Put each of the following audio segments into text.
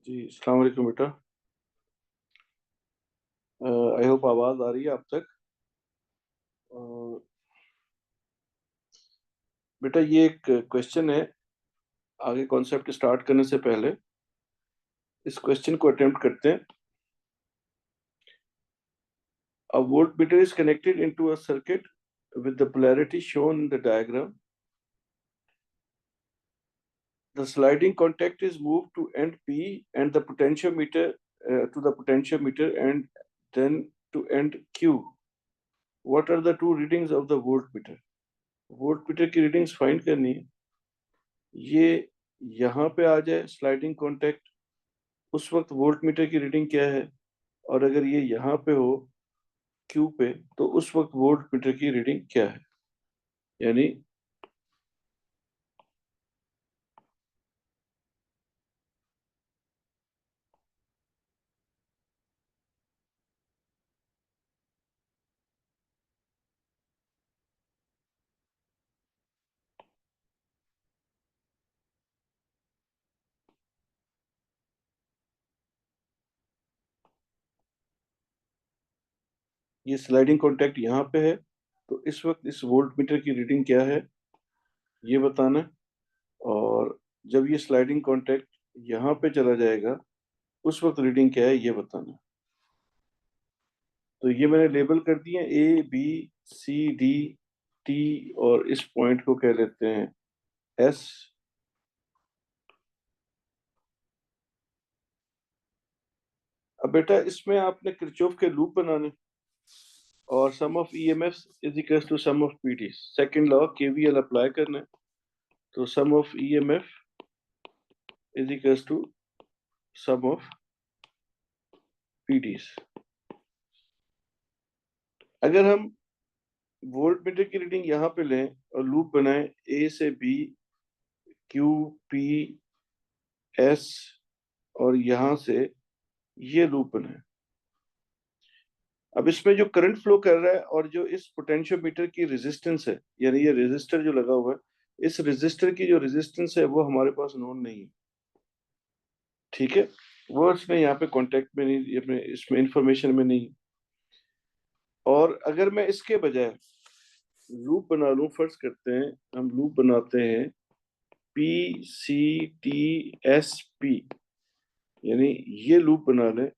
जी अस्सलाम वालेकुम बेटा। आई होप आवाज आ रही है आप तक। अ, बेटा ये एक क्वेश्चन है। आगे कॉन्सेप्ट स्टार्ट करने से पहले इस क्वेश्चन को अटेम्प्ट करते हैं। A voltmeter is connected into a circuit with the polarity shown in the diagram. The sliding contact is moved to end P and the potentiometer to the potentiometer and then to end Q. What are the two readings of the voltmeter? Voltmeter की readings find करनी है। ये यहाँ पे आ जाए sliding contact, उस वक्त voltmeter की रीडिंग क्या है, और अगर ये यहाँ पे हो क्यू पे तो उस वक्त वोल्टमीटर की रीडिंग क्या है। यानी ये स्लाइडिंग कॉन्टैक्ट यहाँ पे है तो इस वक्त इस वोल्टमीटर की रीडिंग क्या है ये बताना है। और जब ये स्लाइडिंग कॉन्टैक्ट यहाँ पे चला जाएगा उस वक्त रीडिंग क्या है ये बताना है। तो ये मैंने लेबल कर दिए A B C D T और इस पॉइंट को कह लेते हैं S। अब बेटा इसमें आपने किरचॉफ के लूप बनाने और sum of EMF is equal to sum of PD, second law KVL apply करना है। तो sum of EMF is equal to sum of PDs. अगर हम वोल्टमीटर की रीडिंग यहाँ पे लें और लूप बनाएं ए से बी क्यू पी एस और यहाँ से ये लूप बनाएं। अब इसमें जो करंट फ्लो कर रहा है और जो इस पोटेंशियोमीटर की रेजिस्टेंस है, यानी ये रेजिस्टर जो लगा हुआ है, इस रेजिस्टर की जो रेजिस्टेंस है वो हमारे पास नोन नहीं है। ठीक है, वो इसमें यहाँ पे कांटेक्ट में नहीं, अपने इसमें इंफॉर्मेशन में नहीं। और अगर मैं इसके बजाय लूप बना लूं, फर्ज करते हैं हम लूप बनाते हैं P C T S P, यानी ये लूप बना लें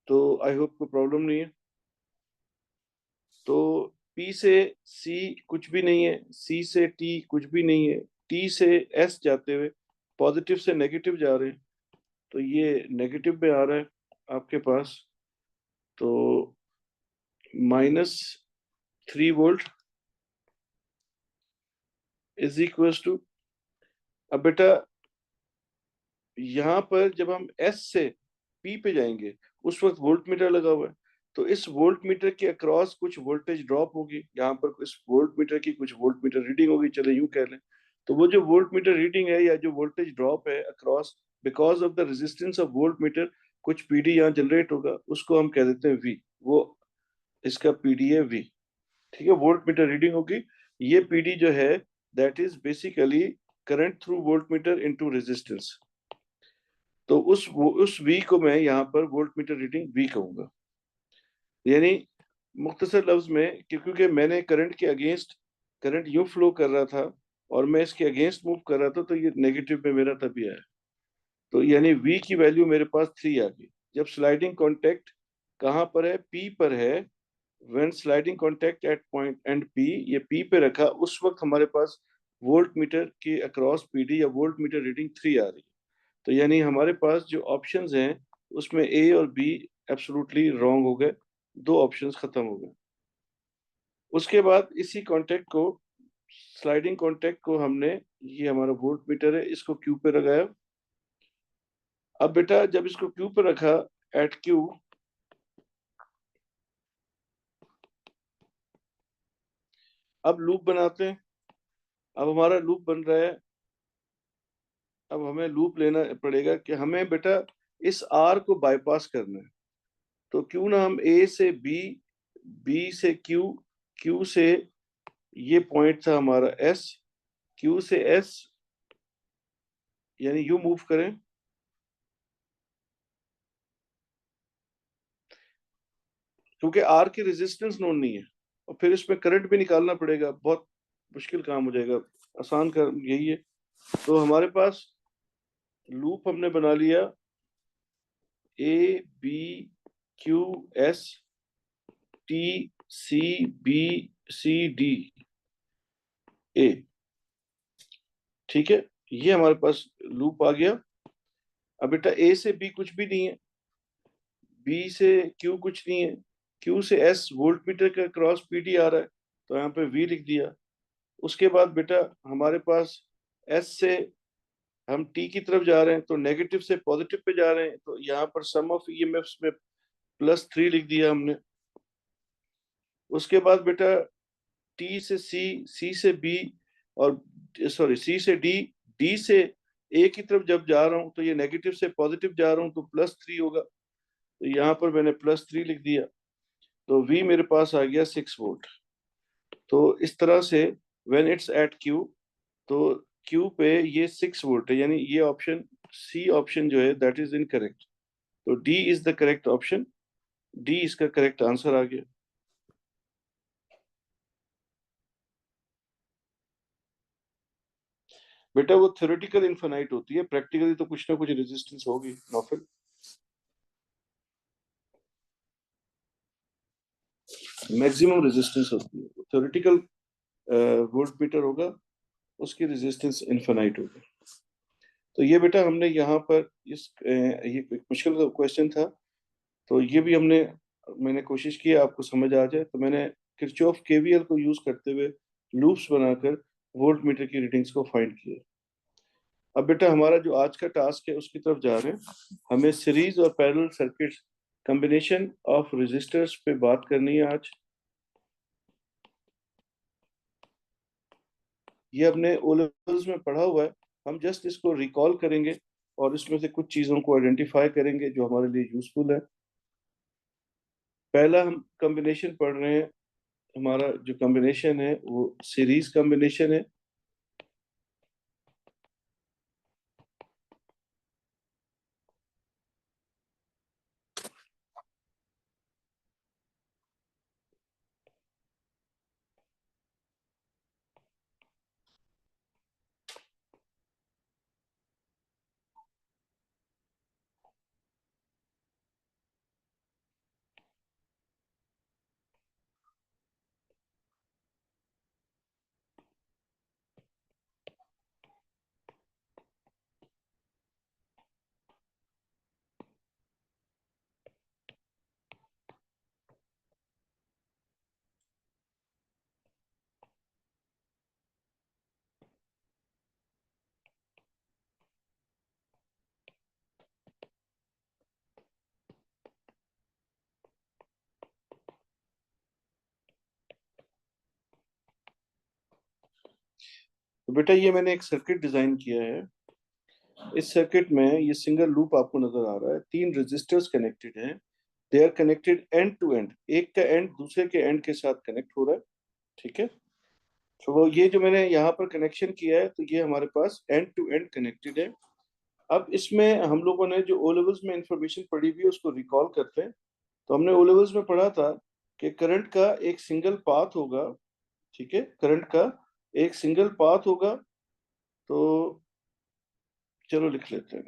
तो आई होप कोई प्रॉब्लम नहीं है। तो पी से सी कुछ भी नहीं है, सी से टी कुछ भी नहीं है, टी से एस जाते हुए पॉजिटिव से नेगेटिव जा रहे हैं तो ये नेगेटिव में आ रहा है आपके पास। तो -3 वोल्ट इज इक्वल टू, अब बेटा यहाँ पर जब हम एस से पी पे जाएंगे उस वक्त वोल्ट मीटर लगा हुआ है तो इस वोल्ट मीटर के अक्रॉस कुछ वोल्टेज ड्रॉप होगी, यहाँ पर इस वोल्ट मीटर की कुछ वोल्ट मीटर रीडिंग होगी, चले यूं कह लें। तो वो जो वोल्ट मीटर रीडिंग है या जो वोल्टेज ड्रॉप है across because of the resistance of volt meter, कुछ पीडी यहाँ जनरेट होगा, उसको हम कह देते हैं वी। वो इसका पीडी है वी। ठीक है, वोल्ट मीटर रीडिंग होगी, ये पीडी जो है that is basically current through volt meter into resistance. तो उस वी को मैं यहाँ पर वोल्ट मीटर रीडिंग वी कहूंगा। यानी मुख्तसर लफ्ज में क्योंकि मैंने करंट के अगेंस्ट, करंट यूं फ्लो कर रहा था और मैं इसके अगेंस्ट मूव कर रहा था तो ये नेगेटिव में मेरा तभी आया। तो यानी वी की वैल्यू मेरे पास 3 आ गई। जब स्लाइडिंग कॉन्टेक्ट कहाँ पर है, पी पर है, when sliding contact eight point and P, ये पी पे रखा, उस वक्त हमारे पास वोल्ट मीटर के अक्रॉस पीडी या वोल्ट मीटर रीडिंग 3 आ रही है। तो यानी हमारे पास जो ऑप्शंस हैं उसमें ए और बी एब्सोल्युटली रॉन्ग हो गए, दो ऑप्शंस खत्म हो गए। उसके बाद इसी कॉन्टेक्ट को, स्लाइडिंग कॉन्टेक्ट को हमने, ये हमारा वोल्ट मीटर है, इसको क्यू पे लगाया। अब बेटा जब इसको क्यू पे रखा एट क्यू, अब लूप बनाते हैं। अब हमारा लूप बन रहा है, अब हमें लूप लेना पड़ेगा कि हमें बेटा इस आर को बाईपास करना है। तो क्यों ना हम ए से बी, बी से क्यू, क्यू से ये पॉइंट था हमारा एस, क्यू से एस यानी यू मूव करें, क्योंकि आर की रेजिस्टेंस नोन नहीं है और फिर इसमें करंट भी निकालना पड़ेगा, बहुत मुश्किल काम हो जाएगा। आसान काम यही है। तो हमारे पास लूप हमने बना लिया A B Q S T C B C D A, ठीक है। ये हमारे पास लूप आ गया। अब बेटा ए से बी कुछ भी नहीं है, बी से क्यू कुछ नहीं है, क्यू से एस वोल्ट मीटर का क्रॉस पीडी आ रहा है, तो यहाँ पे वी लिख दिया। उसके बाद बेटा हमारे पास एस से हम टी की तरफ जा रहे हैं, तो नेगेटिव से पॉजिटिव पे जा रहे हैं, तो यहाँ पर सम ऑफ ईएमएफ्स में +3 लिख दिया हमने। उसके बाद बेटा टी से सी, सी से बी, और सॉरी सी से डी, डी से ए की तरफ जब जा रहा हूँ तो ये नेगेटिव से पॉजिटिव जा रहा हूँ तो +3 होगा, तो यहाँ पर मैंने +3 लिख दिया। तो वी मेरे पास आ गया 6 वोल्ट। तो इस तरह से व्हेन इट्स एट क्यू, तो क्यू पे ये 6 वोल्ट है, यानी ये ऑप्शन सी ऑप्शन जो है दैट इज इनकरेक्ट। तो D is the correct option, D इसका करेक्ट आंसर आ गया। बेटा वो थ्योरेटिकल इनफाइनाइट होती है, प्रैक्टिकली तो कुछ ना कुछ रेजिस्टेंस होगी नौफिल। मैक्सिमम रेजिस्टेंस होती है, थ्योरेटिकल वोल्ट मीटर होगा, उसकी रेजिस्टेंस इनफाइनाइट होगी। तो ये बेटा हमने यहाँ पर ये एक मुश्किल क्वेश्चन था, तो ये भी मैंने कोशिश की आपको समझ आ जाए, तो मैंने किरचॉफ केवीएल को यूज करते हुए लूप्स बनाकर वोल्ट मीटर की रीडिंग्स को फाइंड किया। अब बेटा हमारा जो आज का टास्क है उसकी तरफ जा रहे हैं। हमें सीरीज और parallel circuits combination of resistors पे बात करनी है आज। ये अपने ओ लेवल्स में पढ़ा हुआ है, हम जस्ट इसको रिकॉल करेंगे और इसमें से कुछ चीजों को आइडेंटिफाई करेंगे जो हमारे लिए यूजफुल है। पहला हम कॉम्बिनेशन पढ़ रहे हैं, हमारा जो कॉम्बिनेशन है वो सीरीज कॉम्बिनेशन है। तो बेटा ये मैंने एक सर्किट डिजाइन किया है। इस सर्किट में ये सिंगल लूप आपको नजर आ रहा है, 3 रेजिस्टर्स कनेक्टेड हैं, they are connected end to end, एक का एंड दूसरे के एंड के साथ कनेक्ट हो रहा है, ठीक है। तो वो ये जो मैंने यहाँ पर कनेक्शन किया है, तो ये हमारे पास एंड टू एंड कनेक्टेड है। अब इसमें हम लोगों ने जो ओ लेवल्स में इंफॉर्मेशन पढ़ी हुई है उसको रिकॉल करते हैं। तो हमने ओ लेवल्स में पढ़ा था कि करंट का एक सिंगल पाथ होगा, ठीक है, करंट का एक सिंगल पाथ होगा। तो चलो लिख लेते हैं।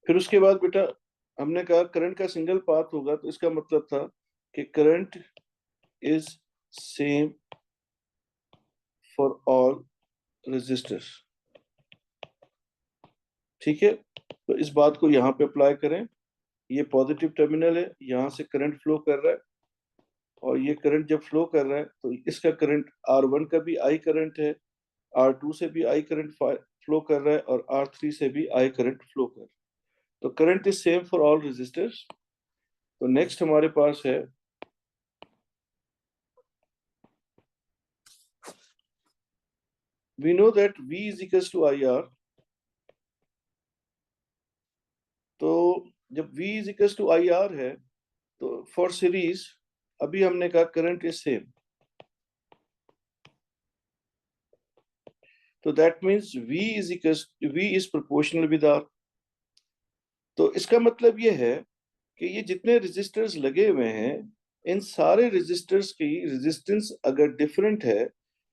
फिर उसके बाद बेटा हमने कहा करंट का सिंगल पाथ होगा, तो इसका मतलब था कि current is same for all resistors, ठीक है। तो इस बात को यहाँ पे अप्लाई करें। ये पॉजिटिव टर्मिनल है, यहाँ से करंट फ्लो कर रहा है, और ये करंट जब फ्लो कर रहा है तो इसका करंट R1 का भी आई करंट है, R2 से भी आई करंट फ्लो कर रहा है, और R3 से भी आई करंट फ्लो कर रहा है। तो current is same for all resistors. तो नेक्स्ट हमारे पास है we know that V is equals to IR. तो जब V is equals to IR है तो फॉर सीरीज अभी हमने कहा करंट इज सेम, तो that means V is proportional with R। तो इसका मतलब ये है कि ये जितने रेजिस्टर्स लगे हुए हैं इन सारे रेजिस्टर्स की रेजिस्टेंस अगर डिफरेंट है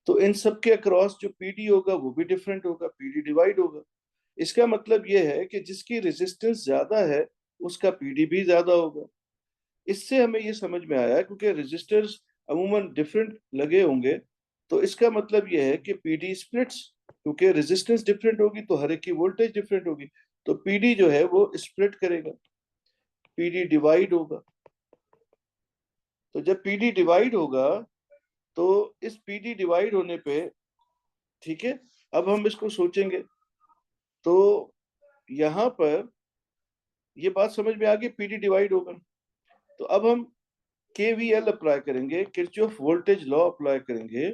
तो इन सब के अक्रॉस जो पीडी होगा वो भी डिफरेंट होगा, पीडी डिवाइड होगा। इसका मतलब ये है कि जिसकी रेजिस्टेंस ज्यादा है उसका पीडी भी ज्यादा होगा। इससे हमें ये समझ में आया क्योंकि रेजिस्टर्स अमूमन डिफरेंट लगे होंगे तो इसका मतलब ये है कि पीडी स्प्लिट्स, क्योंकि रेजिस्टेंस डिफरेंट होगी तो हर एक की वोल्टेज डिफरेंट होगी, तो पीडी जो है वो स्प्लिट करेगा, पीडी डिवाइड होगा। तो जब पीडी डिवाइड होगा तो इस पीडी डिवाइड होने पे, ठीक है, अब हम इसको सोचेंगे तो यहां पर ये बात समझ में आ गई, पीडी डिवाइड होगा। तो अब हम केवीएल अप्लाई करेंगे, किरचॉफ वोल्टेज लॉ अप्लाई करेंगे।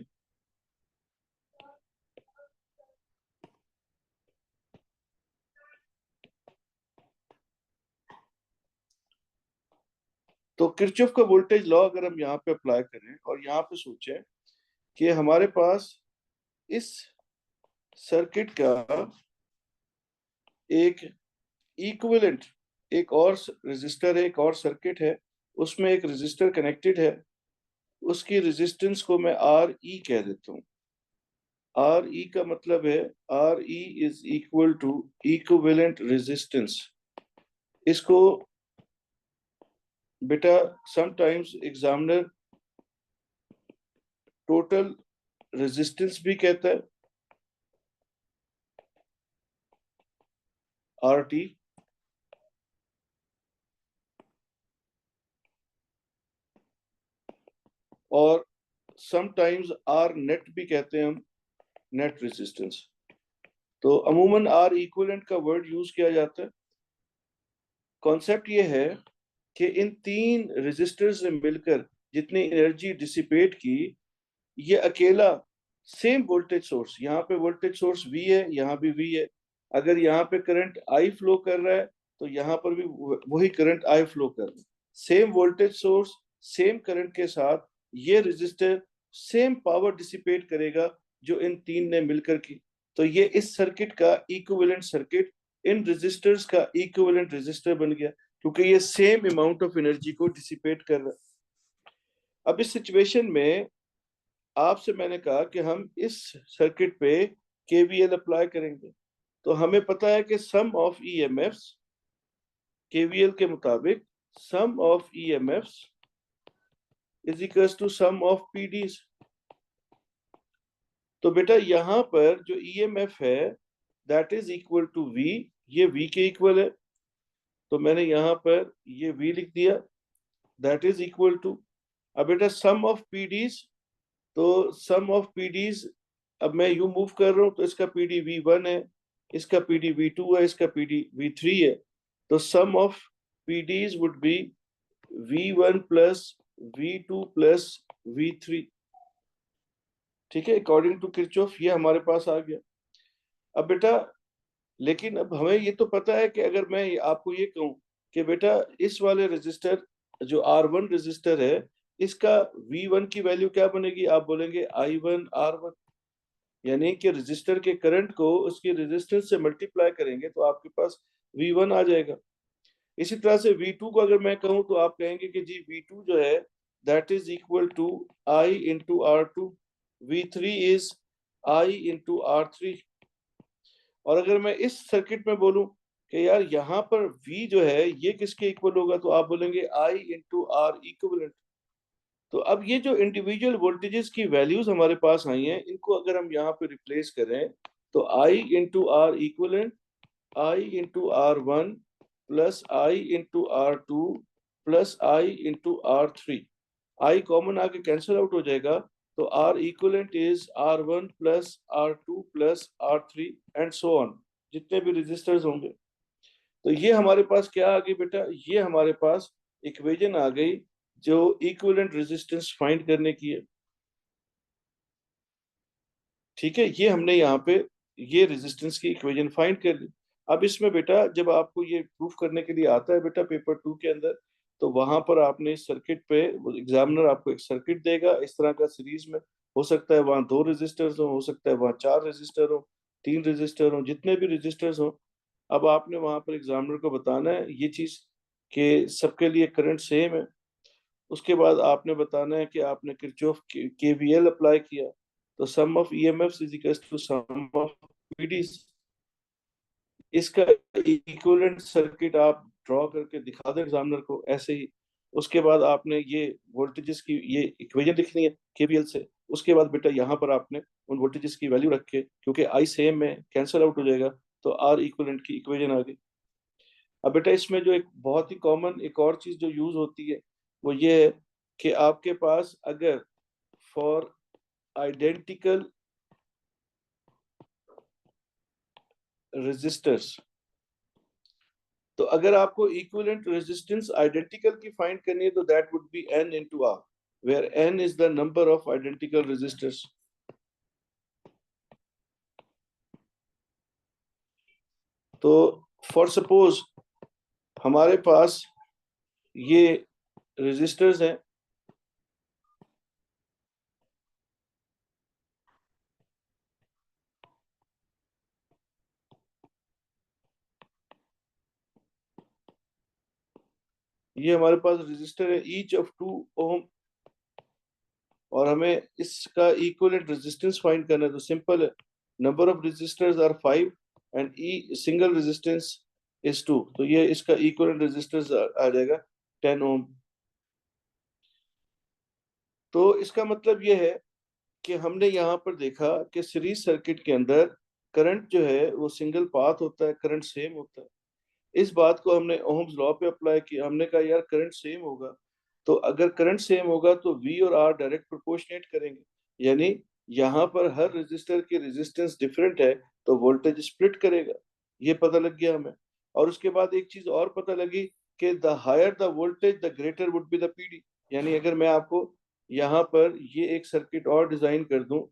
तो किरचॉफ का वोल्टेज लॉ अगर हम यहाँ पे अप्लाई करें और यहाँ पे सोचें कि हमारे पास इस सर्किट का एक इक्विवेलेंट एक और रेजिस्टर है, एक और सर्किट है, उसमें एक रेजिस्टर कनेक्टेड है, उसकी रेजिस्टेंस को मैं आर ई कह देता हूँ। आर ई का मतलब है R E is equal to equivalent resistance. इसको बेटा समटाइम्स एग्जामिनर टोटल रेजिस्टेंस भी कहता है, आर टी। और समटाइम्स आर नेट भी कहते हैं हम, नेट रेजिस्टेंस। तो अमूमन आर इक्विवेलेंट का वर्ड यूज किया जाता है। कॉन्सेप्ट ये है कि इन तीन रेजिस्टर्स ने मिलकर जितनी एनर्जी डिसिपेट की, ये अकेला सेम वोल्टेज सोर्स, यहाँ पे वोल्टेज सोर्स V है, यहाँ भी V है। अगर यहाँ पे करंट I फ्लो कर रहा है तो यहाँ पर भी वही करंट I फ्लो कर रहा है। Same voltage source same current के साथ ये रेजिस्टर सेम पावर डिसिपेट करेगा जो इन तीन ने मिलकर की। तो ये इस सर्किट का इक्विवेलेंट सर्किट इन रेजिस्टर्स का इक्विवेलेंट रेजिस्टर बन गया, क्योंकि ये सेम अमाउंट ऑफ एनर्जी को डिसिपेट कर रहा है। अब इस सिचुएशन में आपसे मैंने कहा कि हम इस सर्किट पे केवीएल अप्लाई करेंगे, तो हमें पता है कि सम ऑफ ईएमएफ्स, केवीएल के मुताबिक sum of EMFs is equals to sum of PDs. तो बेटा यहाँ पर जो ईएमएफ है that is equal to V, ये वी के इक्वल है, तो मैंने यहाँ पर ये वी लिख दिया, दैट इज इक्वल टू। अब बेटा सम ऑफ पीडीज, तो सम ऑफ पीडीज अब मैं यू मूव कर रहा हूं तो इसका पीडी V1 है, इसका पीडी V2 है, इसका पीडी V3 है। तो sum of PDs would be V1 plus V2 plus V3। ठीक है, अकॉर्डिंग टू किरचॉफ ये हमारे पास आ गया। अब बेटा लेकिन अब हमें ये तो पता है कि अगर मैं आपको ये कहूं कि बेटा इस वाले रजिस्टर जो R1 रजिस्टर है इसका V1 की वैल्यू क्या बनेगी, आप बोलेंगे I1 R1, यानी कि रजिस्टर के करंट को उसकी रेजिस्टेंस से मल्टीप्लाई करेंगे तो आपके पास V1 आ जाएगा। इसी तरह से V2 को अगर मैं कहूं तो आप कहेंगे कि जी V2 जो है that is equal to I into R2, V3 इज I इंटू R3। और अगर मैं इस सर्किट में बोलूं कि यार यहाँ पर V जो है ये किसके इक्वल होगा, तो आप बोलेंगे I इंटू R इक्विवेलेंट। तो अब ये जो इंडिविजुअल वोल्टेजेस की वैल्यूज हमारे पास आई हैं इनको अगर हम यहाँ पे रिप्लेस करें तो I into R equivalent, I into R1 plus I into R2 plus I into R3, I common आके कैंसिल आउट हो जाएगा, तो R equivalent is R1 plus R2 plus R3 and so on, जितने भी resistors होंगे। तो ये हमारे पास क्या आ गई बेटा, ये हमारे पास इक्वेशन आ गई जो इक्विवेलेंट रेजिस्टेंस फाइंड करने की है। ठीक है, ये हमने यहाँ पे ये रेजिस्टेंस की इक्वेशन फाइंड कर ली। अब इसमें बेटा जब आपको ये प्रूफ करने के लिए आता है बेटा पेपर 2 के अंदर, तो वहां पर आपने इस सर्किट पे, एग्जामिनर आपको एक सर्किट देगा इस तरह का सीरीज में। हो सकता है वहां दो रेजिस्टर्स हो सकता है वहां चार रेजिस्टर हो, तीन रेजिस्टर हो, जितने भी रेजिस्टर्स हो। अब आपने वहां पर एग्जामिनर को बताना है ये चीज कि सबके लिए करंट सेम है। उसके बाद आपने बताना है कि आपने किरचॉफ केवीएल अप्लाई किया, तो sum of EMF is equal to sum of PD. इसका इक्विवेलेंट सर्किट आप ड्रॉ करके दिखा दें एग्जामिनर को ऐसे ही। उसके बाद आपने ये वोल्टेजेस की ये इक्वेशन लिखनी है केवीएल से। उसके बाद बेटा यहाँ पर आपने उन वोल्टेजेस की वैल्यू रख के, क्योंकि आई सेम में कैंसिल आउट हो जाएगा, तो आर इक्विवेलेंट की इक्वेशन आ गई। अब बेटा इसमें जो एक बहुत ही कॉमन एक और चीज जो यूज होती है वो ये है कि आपके पास अगर फॉर आइडेंटिकल रेजिस्टर्स, तो अगर आपको इक्विवेलेंट रेजिस्टेंस आइडेंटिकल की फाइंड करनी है तो that would be n into r, where n is the number of identical resistors. तो फॉर सपोज हमारे पास ये रेजिस्टर्स हैं, ये हमारे पास रजिस्टर है ईच ऑफ 2 ओम, और हमें इसका इक्विवेलेंट रेजिस्टेंस फाइंड करना है। तो सिंपल है, number of resistors are 5 and E single resistance is 2, तो ये इसका इक्विवेलेंट रेजिस्टेंस आ जाएगा 10 ओम। तो इसका मतलब ये है कि हमने यहाँ पर देखा कि सीरीज सर्किट के अंदर करंट जो है वो सिंगल पाथ होता है, करंट सेम होता है। इस बात को हमने ओहम्स लॉ पे अप्लाई किया, हमने कहा यार करंट सेम होगा, तो अगर करंट सेम होगा तो वी और आर डायरेक्ट प्रोपोर्शनेट करेंगे, यानी यहाँ पर हर रेजिस्टर की रेजिस्टेंस डिफरेंट है तो वोल्टेज स्प्लिट करेगा। ये पता लग गया हमें। और उसके बाद एक चीज और पता लगी कि the higher the voltage the greater would be the PD. यानी अगर मैं आपको यहाँ पर ये एक सर्किट और डिजाइन कर दूं,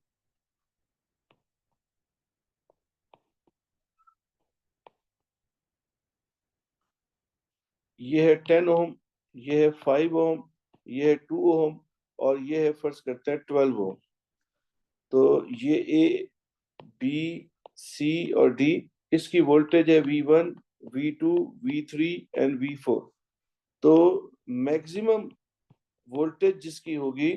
ये है 10 ओम, ये है 5 ओम, ये है 2 ओम, और ये है फर्ज करते हैं 12 ओम। तो ये ए बी सी और डी, इसकी वोल्टेज है V1, V2, V3 and V4। तो मैक्सिमम वोल्टेज जिसकी होगी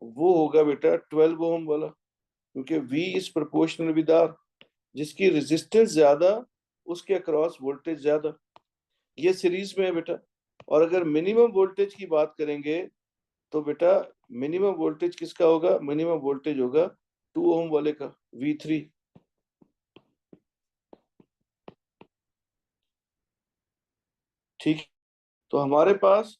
वो होगा बेटा 12 ओम वाला, क्योंकि V is proportional with R। जिसकी रेजिस्टेंस ज्यादा उसके अक्रॉस वोल्टेज ज्यादा, ये सीरीज में है बेटा। और अगर मिनिमम वोल्टेज की बात करेंगे तो बेटा मिनिमम वोल्टेज किसका होगा, मिनिमम वोल्टेज होगा 2 ओम वाले का, V3। ठीक। तो हमारे पास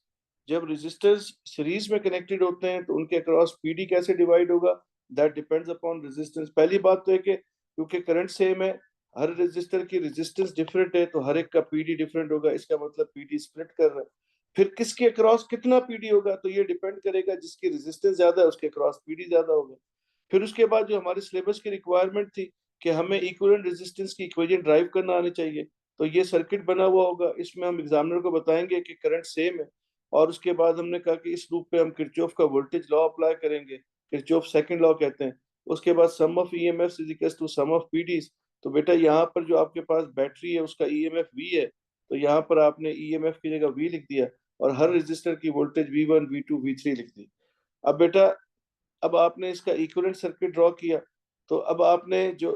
जब रेजिस्टर्स सीरीज में कनेक्टेड होते हैं तो उनके अक्रॉस पीडी कैसे डिवाइड होगा, दैट डिपेंड्स अपॉन रेजिस्टेंस। पहली बात तो है कि क्योंकि करंट सेम है, हर रेजिस्टर की रेजिस्टेंस डिफरेंट है, तो हर एक का पीडी डिफरेंट होगा, इसका मतलब पीडी स्प्लिट कर रहा है। फिर किसके अक्रॉस कितना पीडी होगा, तो ये डिपेंड करेगा जिसकी रेजिस्टेंस ज्यादा है उसके अक्रॉस पीडी ज्यादा होगा। फिर उसके बाद जो हमारे सिलेबस की रिक्वायरमेंट थी कि हमें इक्विवेलेंट रेजिस्टेंस की इक्वेशन ड्राइव करना आनी चाहिए, तो ये सर्किट बना हुआ होगा, इसमें हम एग्जामिनर को बताएंगे कि करंट सेम है। और उसके बाद हमने कहा कि इस लूप पे हम किरचॉफ का वोल्टेज लॉ अप्लाई करेंगे, किरचॉफ सेकंड लॉ कहते हैं। उसके बाद sum of EMF is equal to sum of PDs. तो बेटा यहाँ पर जो आपके पास बैटरी है उसका ईएमएफ वी है, तो यहाँ पर आपने ईएमएफ की जगह वी लिख दिया, और हर रजिस्टर की वोल्टेज V1, V2, V3 लिख दी। अब बेटा अब आपने इसका इक्विवेलेंट सर्किट ड्रॉ किया, तो अब आपने जो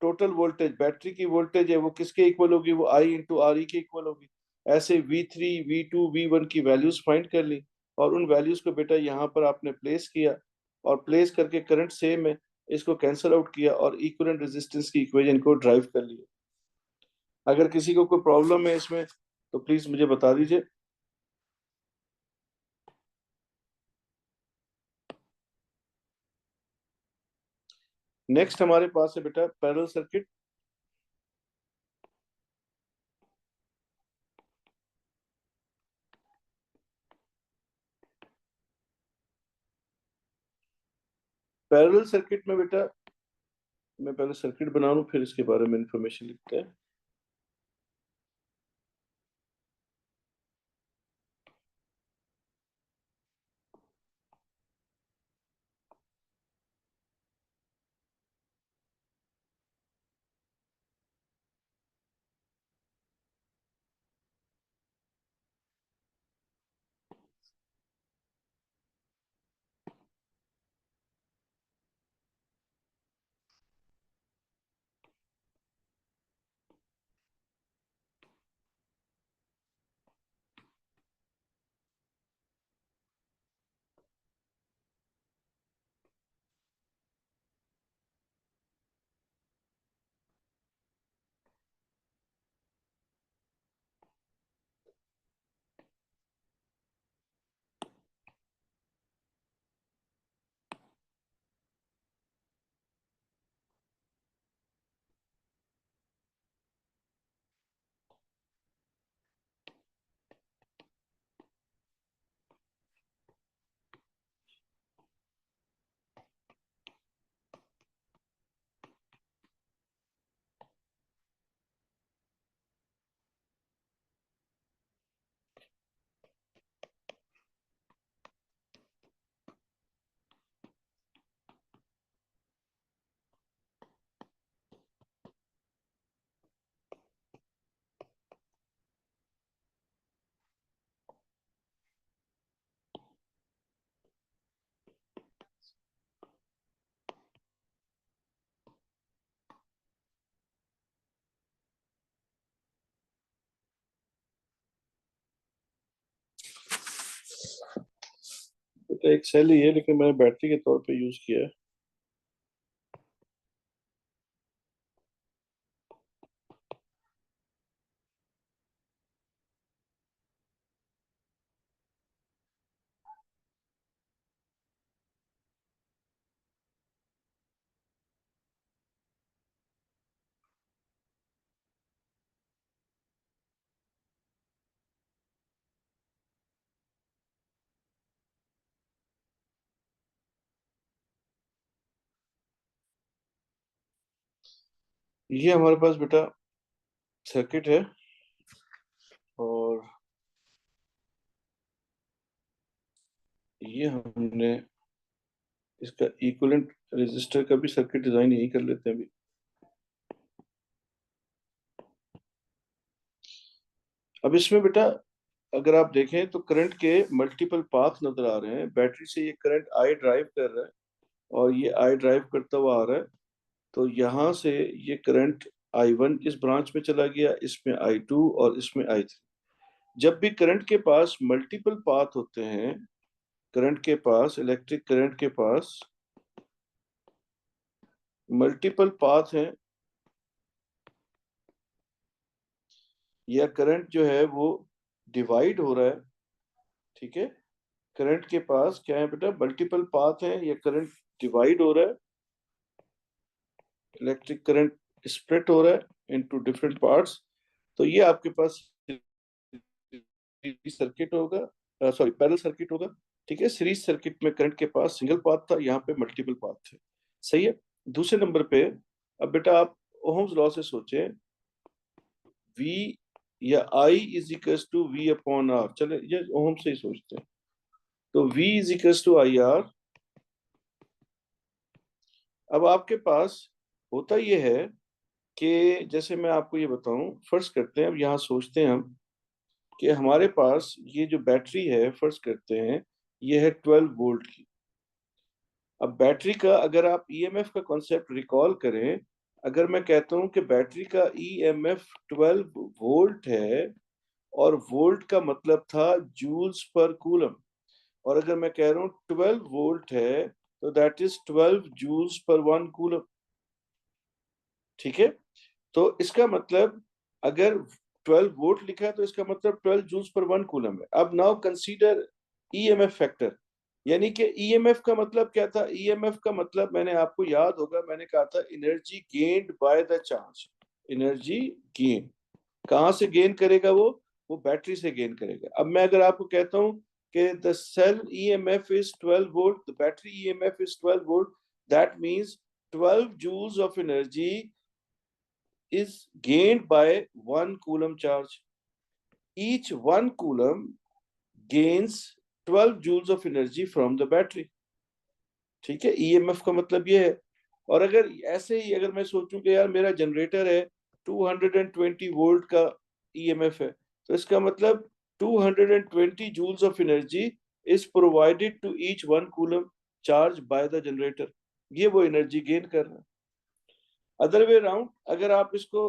टोटल वोल्टेज बैटरी की वोल्टेज है वो किसके इक्वल होगी, वो आई इंटू आर ई के इक्वल होगी। ऐसे V3, V2, V1 की वैल्यूज फाइंड कर ली, और उन वैल्यूज को बेटा यहाँ पर आपने प्लेस किया, और प्लेस करके करंट सेम है इसको कैंसिल आउट किया और इक्विवेलेंट रेजिस्टेंस की इक्वेशन को ड्राइव कर लिया। अगर किसी को कोई प्रॉब्लम है इसमें तो प्लीज मुझे बता दीजिए। नेक्स्ट हमारे पास है बेटा पैरेलल सर्किट। पैरेलल सर्किट में बेटा, मैं पहले सर्किट बना लूं फिर इसके बारे में इंफॉर्मेशन लिखते हैं। बेटा एक सेल ही है लेकिन मैंने बैटरी के तौर पे यूज किया है। ये हमारे पास बेटा सर्किट है, और ये हमने इसका इक्विवेलेंट रेजिस्टर का भी सर्किट डिजाइन यही कर लेते हैं अभी। अब इसमें बेटा अगर आप देखें तो करंट के मल्टीपल पाथ नजर आ रहे हैं। बैटरी से ये करंट आई ड्राइव कर रहा है और ये आई ड्राइव करता हुआ आ रहा है। तो यहाँ से ये करंट I1 इस ब्रांच में चला गया, इसमें I2 और इसमें I3। जब भी करंट के पास मल्टीपल पाथ होते हैं, करंट के पास, इलेक्ट्रिक करंट के पास मल्टीपल पाथ हैं, या करंट जो है वो डिवाइड हो रहा है, ठीक है, करंट के पास क्या है बेटा, मल्टीपल पाथ है या करंट डिवाइड हो रहा है, इलेक्ट्रिक करंट स्प्लिट हो रहा है इनटू डिफरेंट पार्ट्स, तो ये आपके पास सर्किट होगा, सॉरी पैरेलल सर्किट होगा। ठीक है, सीरीज सर्किट में करंट के पास सिंगल पाथ था, यहाँ पे मल्टीपल पाथ थे। सही है। दूसरे नंबर पे अब बेटा आप ओहम्स लॉ से सोचें, V या I is equal to V upon R। चले ये ओहम्स से ही सोचते हैं। तो V is equal to IR। अब आपके पास होता ये है कि जैसे मैं आपको ये बताऊं, फर्ज करते हैं, अब यहाँ सोचते हैं हम कि हमारे पास ये जो बैटरी है, फर्ज करते हैं ये है 12 वोल्ट की। अब बैटरी का अगर आप ईएमएफ का कॉन्सेप्ट रिकॉल करें, अगर मैं कहता हूं कि बैटरी का ईएमएफ 12 वोल्ट है, और वोल्ट का मतलब था जूल्स पर कूलम, और अगर मैं कह रहा हूं 12 वोल्ट है तो that is 12 joules per 1 coulomb. ठीक है, तो इसका मतलब अगर 12 वोल्ट लिखा है तो इसका मतलब 12 जूल्स पर 1 कूलम है। अब नाउ कंसीडर ईएमएफ फैक्टर, यानी कि ईएमएफ का मतलब क्या था, ईएमएफ का मतलब मैंने आपको याद होगा मैंने कहा था energy gained by the charge. Energy gain कहाँ से गेन करेगा वो बैटरी से गेन करेगा। अब मैं अगर आपको कहता हूं कि the cell EMF is 12 volt, the battery EMF is 12 volt, that means 12 joules of energy is gained by 1 coulomb charge. Each 1 coulomb gains 12 joules of energy from the battery. ठीक है, ईएमएफ का मतलब ये है। और अगर ऐसे ही अगर मैं सोचूं कि यार मेरा जनरेटर है 220 वोल्ट का ईएमएफ है, तो इसका मतलब 220 joules of energy is provided to each 1 coulomb charge by the generator. ये वो एनर्जी गेन कर रहा है। अदर वे अराउंड अगर आप इसको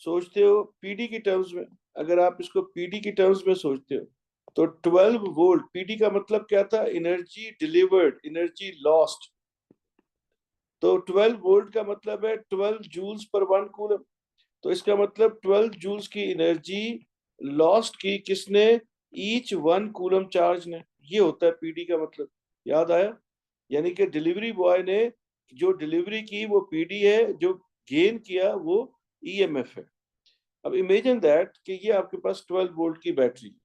सोचते हो पीडी की टर्म्स में, अगर आप इसको पीडी की टर्म्स में सोचते हो तो 12 वोल्ट, पीडी का मतलब क्या था, एनर्जी डिलीवर्ड, एनर्जी लॉस्ट। तो 12 वोल्ट का मतलब है 12 जूल्स पर 1 कूलम। तो इसका मतलब 12 जूल्स की एनर्जी लॉस्ट की किसने, ईच 1 कूलम चार्ज ने। ये होता है पीडी का मतलब, याद आया। यानी कि डिलीवरी बॉय ने जो डिलीवरी की वो पीडी है, जो गेन किया वो ईएमएफ है। अब इमेजिन दैट कि ये आपके पास 12 वोल्ट की बैटरी,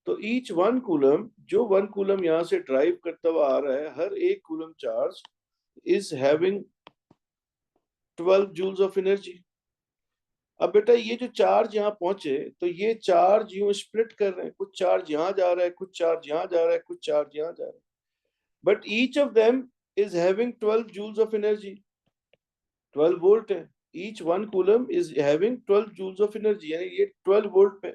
तो ईच 1 कूलम, जो 1 कूलम यहां से ड्राइव करता हुआ आ रहा है, हर एक coulomb charge is having 12 joules of energy. अब बेटा ये जो चार्ज यहाँ पहुंचे तो ये चार्ज यूं स्प्लिट कर रहे हैं, कुछ चार्ज यहाँ जा रहा है, कुछ चार्ज यहाँ जा रहा है, कुछ चार्ज यहाँ जा रहा है, but each of them is having 12 joules of energy. 12 volt है, each 1 coulomb is having 12 joules of energy, यानी ये 12 वोल्ट पे।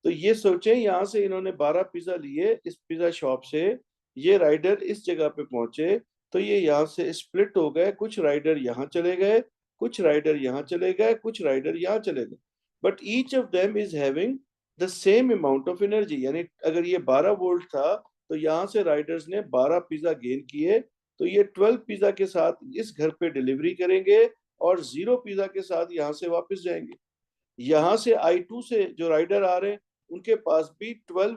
तो ये सोचें यहां से इन्होंने 12 पिज्जा लिए इस पिज्जा शॉप से, ये राइडर इस जगह पे पहुंचे, तो ये यहाँ से स्प्लिट हो गए, कुछ राइडर यहाँ चले गए, कुछ राइडर यहाँ चले गए, कुछ राइडर यहाँ चले गए, but each of them is having the same amount of energy. यानी अगर ये 12 वोल्ट था तो यहाँ से राइडर्स ने 12 पिज्जा गेन किए, तो ये 12 पिज्जा के साथ इस घर पे डिलीवरी करेंगे और 0 पिज्जा के साथ यहाँ से वापस जाएंगे। यहाँ से I2 से जो राइडर आ रहे हैं उनके पास भी 12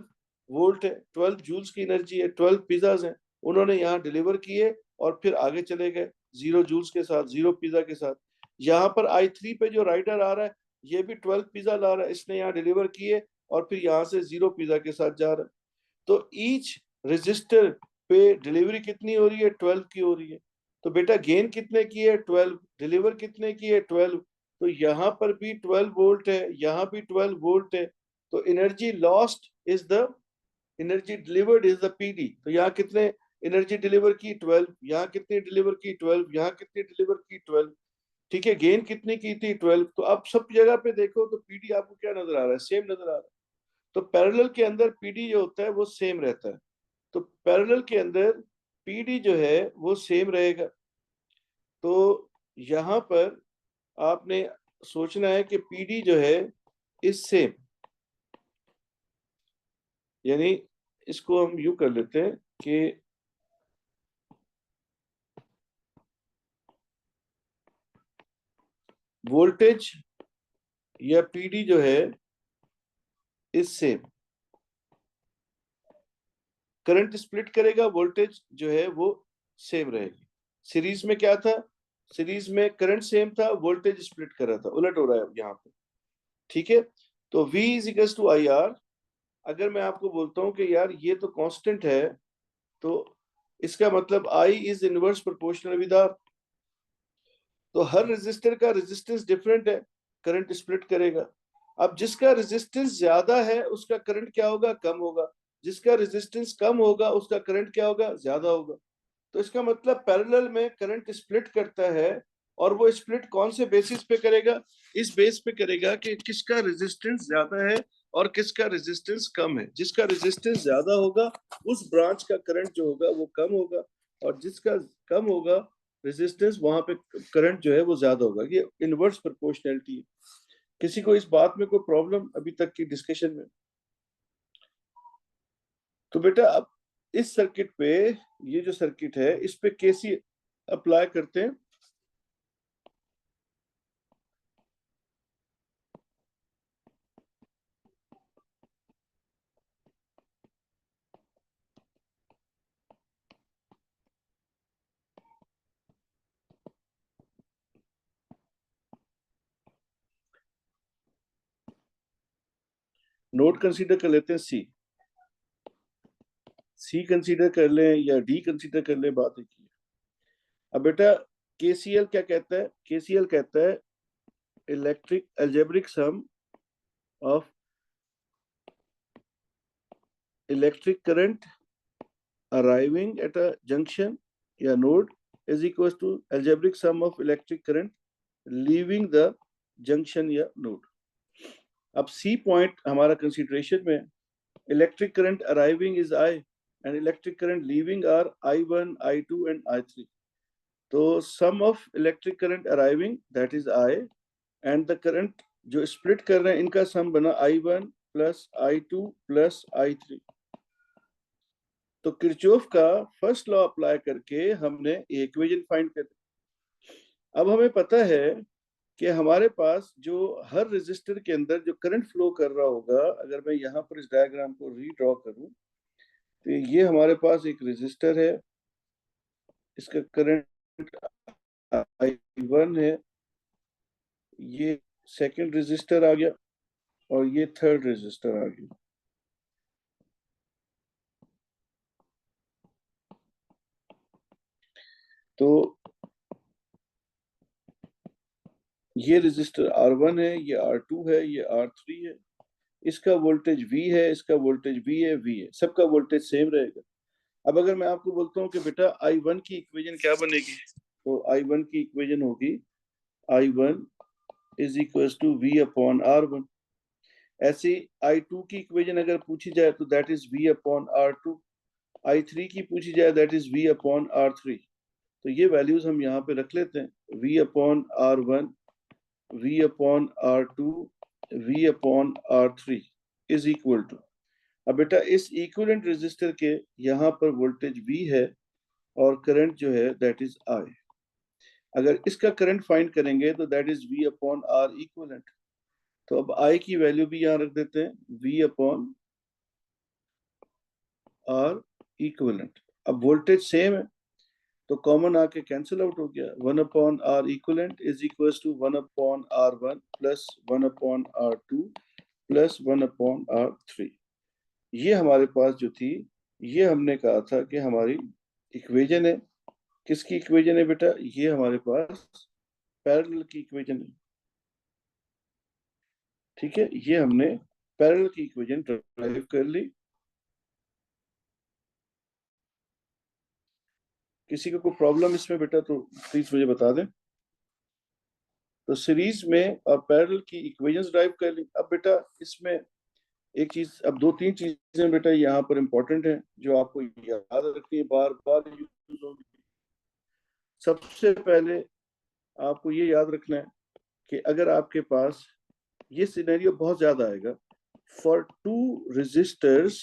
वोल्ट है, 12 जूल्स की एनर्जी है, 12 पिज्जाज हैं, उन्होंने यहाँ डिलीवर किए और फिर आगे चले गए 0 जूल्स के साथ, 0 पिज्जा के साथ। यहाँ पर I3 पे जो राइडर आ रहा है ये भी 12 पिज्जा ला रहा है, इसने यहाँ डिलीवर किए और फिर यहाँ से 0 पिज्जा के साथ जा रहा है। तो ईच रजिस्टर पे डिलीवरी कितनी हो रही है, 12 की हो रही है। तो बेटा गेन कितने की है, 12, डिलीवर कितने की है, 12। तो यहाँ पर भी 12 वोल्ट है, यहाँ भी 12 वोल्ट है। तो energy lost is the energy delivered is the PD. तो यहाँ कितने एनर्जी डिलीवर की, 12, यहाँ कितनी डिलीवर की, 12, यहाँ कितनी डिलीवर की, 12। ठीक है, गेन कितनी की थी, 12। तो अब सब जगह पे देखो तो पीडी आपको क्या नजर आ रहा है, सेम नजर आ रहा है। तो पैरेलल के अंदर पीडी जो होता है वो सेम रहता है। तो पैरेलल के अंदर पीडी जो है वो सेम रहेगा। तो यहाँ पर आपने सोचना है कि पीडी जो है इज सेम, यानी इसको हम यू कर लेते हैं कि वोल्टेज या पीडी जो है इज सेम। करंट स्प्लिट करेगा, वोल्टेज जो है वो सेम रहेगी। सीरीज में क्या था, सीरीज में करंट सेम था, वोल्टेज स्प्लिट कर रहा था, उलट हो रहा है यहाँ पे। ठीक है, तो V is equal to I R. अगर मैं आपको बोलता हूँ कि यार ये तो कांस्टेंट है, तो इसका मतलब I is inverse proportional with R। तो हर रेजिस्टर का रेजिस्टेंस डिफरेंट है, करंट स्प्लिट करेगा। अब जिसका रेजिस्टेंस ज्यादा है उसका करंट क्या होगा, कम होगा। जिसका रेजिस्टेंस कम होगा उसका करंट क्या होगा, ज्यादा होगा। तो इसका मतलब पैरेलल में करंट स्प्लिट करता है, और वो स्प्लिट कौन से बेसिस पे करेगा, इस बेस पे करेगा कि किसका रेजिस्टेंस ज्यादा है और किसका रेजिस्टेंस कम है। जिसका रेजिस्टेंस ज्यादा होगा उस ब्रांच का करंट जो होगा वो कम होगा, और जिसका कम होगा रेजिस्टेंस वहां पे करंट जो है वो ज्यादा होगा। ये इनवर्स प्रोपोर्शनैलिटी है। किसी को इस बात में कोई प्रॉब्लम अभी तक की डिस्कशन में? तो बेटा अब इस सर्किट पे, ये जो सर्किट है इस पे कैसी अप्लाई करते हैं। नोड कंसीडर कर लेते हैं सी, सी कंसीडर कर लें या डी कंसीडर कर लें, बात एक ही है। अब बेटा केसीएल क्या कहता है? केसीएल कहता है electric algebraic sum of electric current arriving at a junction या node is equals to algebraic sum of electric current leaving the junction या node. अब C point हमारा consideration में electric current arriving is I and electric current leaving are I1, I2 and I3. तो sum of electric current arriving that is I and the current जो split कर रहे हैं इनका sum बना I1 plus I2 plus I3. तो Kirchhoff का first law apply करके हमने इक्वेशन फाइंड कर दी। अब हमें पता है कि हमारे पास जो हर रेजिस्टर के अंदर जो करंट फ्लो कर रहा होगा, अगर मैं यहाँ पर इस डायग्राम को रीड्रॉ करूं तो ये हमारे पास एक रेजिस्टर है, इसका करंट I1 है, ये सेकंड रेजिस्टर आ गया और ये थर्ड रेजिस्टर आ गया। तो ये रेजिस्टर R1 है, ये R2 है, ये R3 है, इसका वोल्टेज V है, इसका वोल्टेज V है, V है, सबका वोल्टेज सेम रहेगा। अब अगर मैं आपको बोलता हूँ कि बेटा I1 की इक्वेशन क्या बनेगी, तो I1 की इक्वेशन होगी I1 is equal to V upon R1। ऐसे I2 की इक्वेशन अगर पूछी जाए तो that is V upon R2। I3 की पूछी जाए that is V upon R3। तो ये वैल्यूज हम यहाँ पे रख लेते हैं, V upon R1, V upon R2, V upon R3 is equal to. अब बेटा इस इक्विवेलेंट रेजिस्टर के यहाँ पर वोल्टेज V है और करंट जो है दैट इज I। अगर इसका करंट फाइंड करेंगे तो that is V upon R equivalent. तो अब I की वैल्यू भी यहाँ रख देते हैं, V अपॉन R इक्विवेलेंट। अब वोल्टेज सेम है तो कॉमन आके कैंसिल आउट हो गया, 1 upon R equivalent is equal to 1 upon R1 plus 1 upon R2 plus 1 upon R3। ये हमारे पास जो थी, ये हमने कहा था कि हमारी इक्वेशन है। किसकी इक्वेशन है बेटा? ये हमारे पास पैरेलल की इक्वेशन है। ठीक है, ये हमने पैरेलल की इक्वेशन ड्राइव कर ली। किसी को कोई प्रॉब्लम इसमें बेटा तो प्लीज मुझे बता दें। तो सीरीज में और पैरेलल की इक्वेशंस ड्राइव कर ली। अब बेटा इसमें एक चीज, अब दो तीन चीजें बेटा यहाँ पर इंपॉर्टेंट है जो आपको याद रखनी है, बार बार यूज होगी। सबसे पहले आपको ये याद रखना है कि अगर आपके पास ये सिनेरियो बहुत ज्यादा आएगा, for two resistors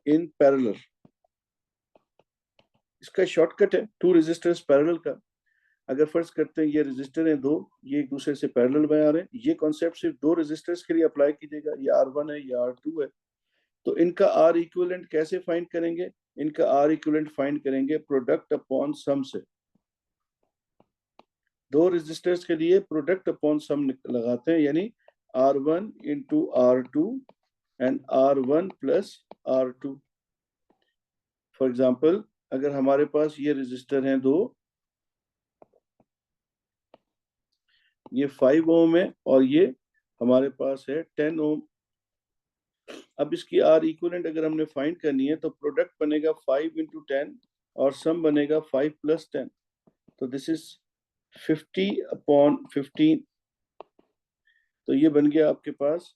in parallel, इसका शॉर्टकट है टू रेजिस्टर्स पैरेलल का। अगर फर्ज करते हैं ये रेजिस्टर हैं दो, ये एक दूसरे से पैरेलल में आ रहे हैं, ये कॉन्सेप्ट सिर्फ दो रेजिस्टर्स के लिए अप्लाई कीजिएगा, ये R1 है, ये R2 है। तो इनका R इक्विवेलेंट कैसे फाइंड करेंगे? इनका R इक्विवेलेंट फाइंड करेंगे प्रोडक्ट अपॉन सम से। दो रेजिस्टर्स के लिए प्रोडक्ट अपॉन सम लगाते हैं, यानी R1 into R2 and R1 plus R2। For example अगर हमारे पास ये रेजिस्टर हैं दो, ये 5 ओम है और ये हमारे पास है 10 ओम। अब इसकी R इक्विवेलेंट अगर हमने फाइंड करनी है तो प्रोडक्ट बनेगा 5 इंटू 10 और सम बनेगा 5 प्लस 10। तो दिस इज 50 अपॉन 15। तो ये बन गया आपके पास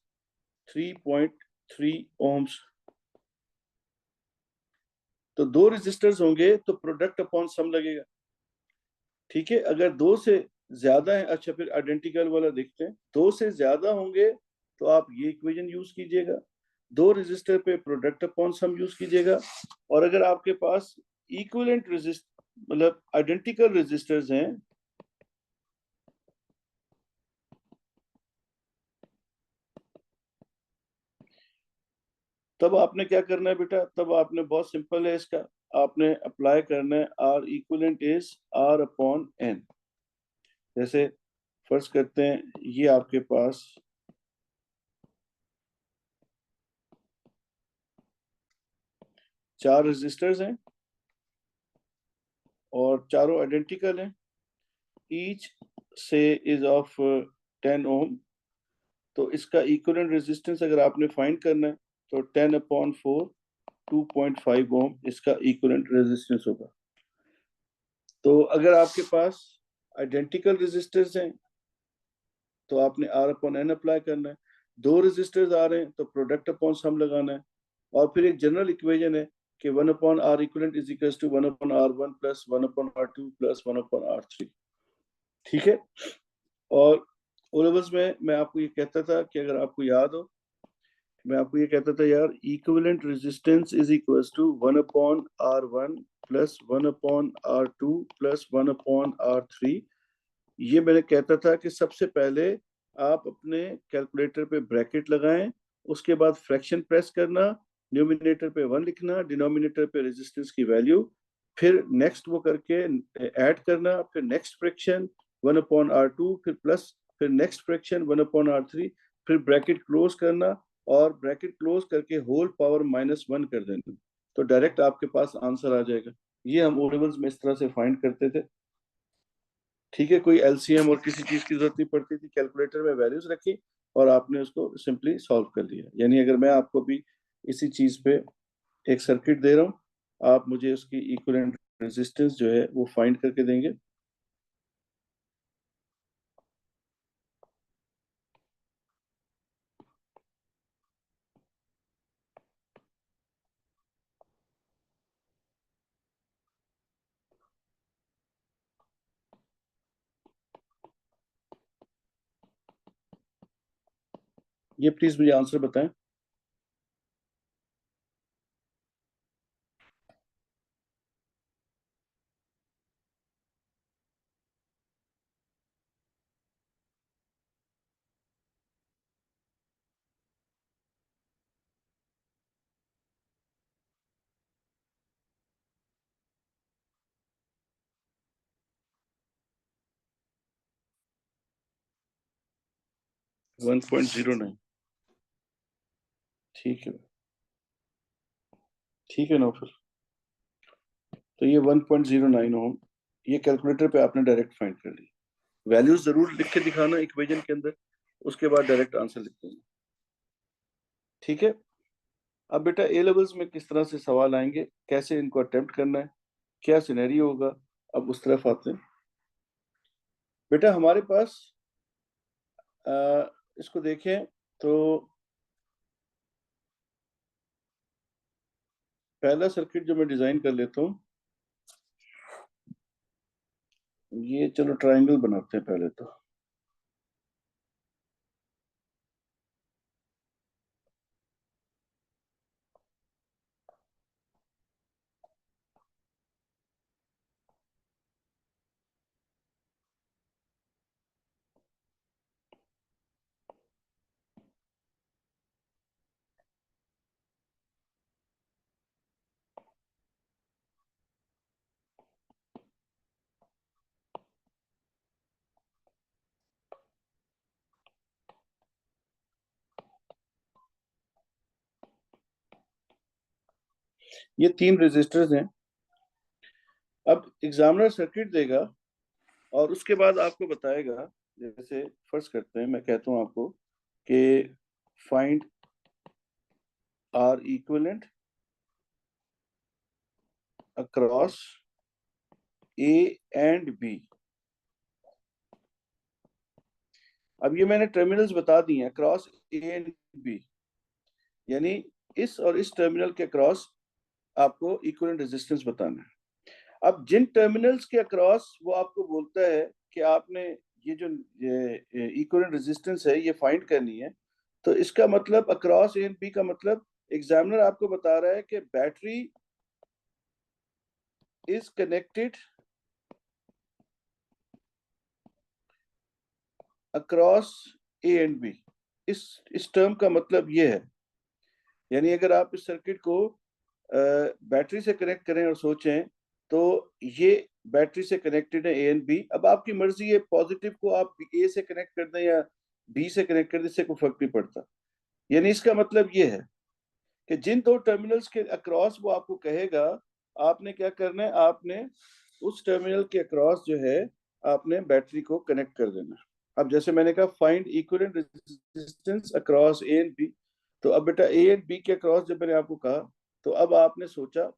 3.3 ओम्स। तो दो रेजिस्टर्स होंगे तो प्रोडक्ट अपॉन सम लगेगा। ठीक है, अगर दो से ज्यादा है, अच्छा फिर आइडेंटिकल वाला देखते हैं। दो से ज्यादा होंगे तो आप ये इक्वेशन यूज कीजिएगा, दो रेजिस्टर पे प्रोडक्ट अपॉन सम यूज कीजिएगा। और अगर आपके पास इक्विवेलेंट रेजिस्ट मतलब आइडेंटिकल रेजिस्टर्स हैं, तब आपने क्या करना है बेटा? तब आपने बहुत सिंपल है इसका, आपने अप्लाई करना है R equivalent is R upon N। जैसे फर्ज करते हैं ये आपके पास चार रेजिस्टर्स हैं और चारों आइडेंटिकल हैं, ईच से इज ऑफ 10 ओम। तो इसका इक्विवेलेंट रेजिस्टेंस अगर आपने फाइंड करना है तो 10/4 2.5 ओम इसका इक्विवेलेंट रेजिस्टेंस होगा। तो अगर आपके पास आइडेंटिकल रेजिस्टर्स हैं तो आपने R/N अप्लाई करना है। दो रेजिस्टर्स आ रहे हैं तो प्रोडक्ट अपॉन सम लगाना है। और फिर एक जनरल इक्वेशन है कि 1/R equivalent is equal to 1/R1 plus 1/R2 plus 1/R3। ठीक है। और ओ लेवल्स में मैं आपको ये कहता था कि अगर आपको याद हो, मैं आपको ये कहता था यार, equivalent resistance is equal to 1/R1 plus 1/R2 plus 1/R3। ये मैंने कहता था कि सबसे पहले आप अपने कैलकुलेटर पे ब्रैकेट लगाएं, उसके बाद फ्रैक्शन प्रेस करना, न्यूमिनेटर पे 1 लिखना, डिनोमिनेटर पे रेजिस्टेंस की वैल्यू, फिर नेक्स्ट वो करके ऐड करना, फिर नेक्स्ट फ्रैक्शन 1/R2, फिर प्लस, फिर नेक्स्ट फ्रैक्शन 1/R3, फिर ब्रैकेट क्लोज करना और ब्रैकेट क्लोज करके होल पावर -1 कर देना। तो डायरेक्ट आपके पास आंसर आ जाएगा। ये हम ओ लेवल्स में इस तरह से फाइंड करते थे। ठीक है, कोई एलसीएम और किसी चीज की जरूरत नहीं पड़ती थी, कैलकुलेटर में वैल्यूज रखी और आपने उसको सिंपली सॉल्व कर लिया। यानी अगर मैं आपको भी इसी चीज पे एक सर्किट दे रहा हूँ, आप मुझे उसकी इक्विवेलेंट रेजिस्टेंस जो है वो फाइंड करके देंगे। ये प्लीज मुझे आंसर बताएं। 1.09। ठीक है, ठीक है ना फिर। तो ये 1.09 ओम, ये कैलकुलेटर पे आपने डायरेक्ट फाइंड कर ली। वैल्यूज जरूर लिख के दिखाना इक्वेशन के अंदर, उसके बाद डायरेक्ट आंसर लिख देना। ठीक है। अब बेटा ए लेवल्स में किस तरह से सवाल आएंगे, कैसे इनको अटेम्प्ट करना है, क्या सिनेरियो होगा, अब उस तरफ आते हैं। बेटा हमारे पास इसको देखें तो पहला सर्किट जो मैं डिजाइन कर लेता हूँ, ये चलो ट्रायंगल बनाते हैं पहले तो। ये 3 रेजिस्टर्स हैं। अब एग्जामिनर सर्किट देगा और उसके बाद आपको बताएगा, जैसे फर्स्ट करते हैं, मैं कहता हूँ आपको कि find R equivalent across A and B. अब ये मैंने टर्मिनल्स बता दिए हैं, अक्रॉस ए एंड बी, यानी इस और इस टर्मिनल के अक्रॉस आपको इक्विवेलेंट रेजिस्टेंस बताना है। अब जिन टर्मिनल्स के अक्रॉस वो आपको बोलता है कि आपने ये जो इक्विवेलेंट रेजिस्टेंस है ये फाइंड करनी है, तो इसका मतलब अक्रॉस ए एंड बी का मतलब एग्जामिनर आपको बता रहा है कि battery is connected across A and B. इस टर्म का मतलब ये है, यानी अगर आप इस सर्किट को बैटरी से कनेक्ट करें और सोचें तो ये बैटरी से कनेक्टेड है ए एंड बी। अब आपकी मर्जी है, पॉजिटिव को आप ए से कनेक्ट कर दें या बी से कनेक्ट कर दें, इससे कोई फर्क नहीं पड़ता। यानी इसका मतलब ये है कि जिन दो टर्मिनल्स के अक्रॉस वो आपको कहेगा, आपने क्या करना है, आपने उस टर्मिनल के अक्रॉस जो है आपने बैटरी को कनेक्ट कर देना। अब जैसे मैंने कहा find equivalent resistance across A and B, तो अब बेटा ए एंड बी के अक्रॉस जब मैंने आपको कहा, तो अब आपने सोचा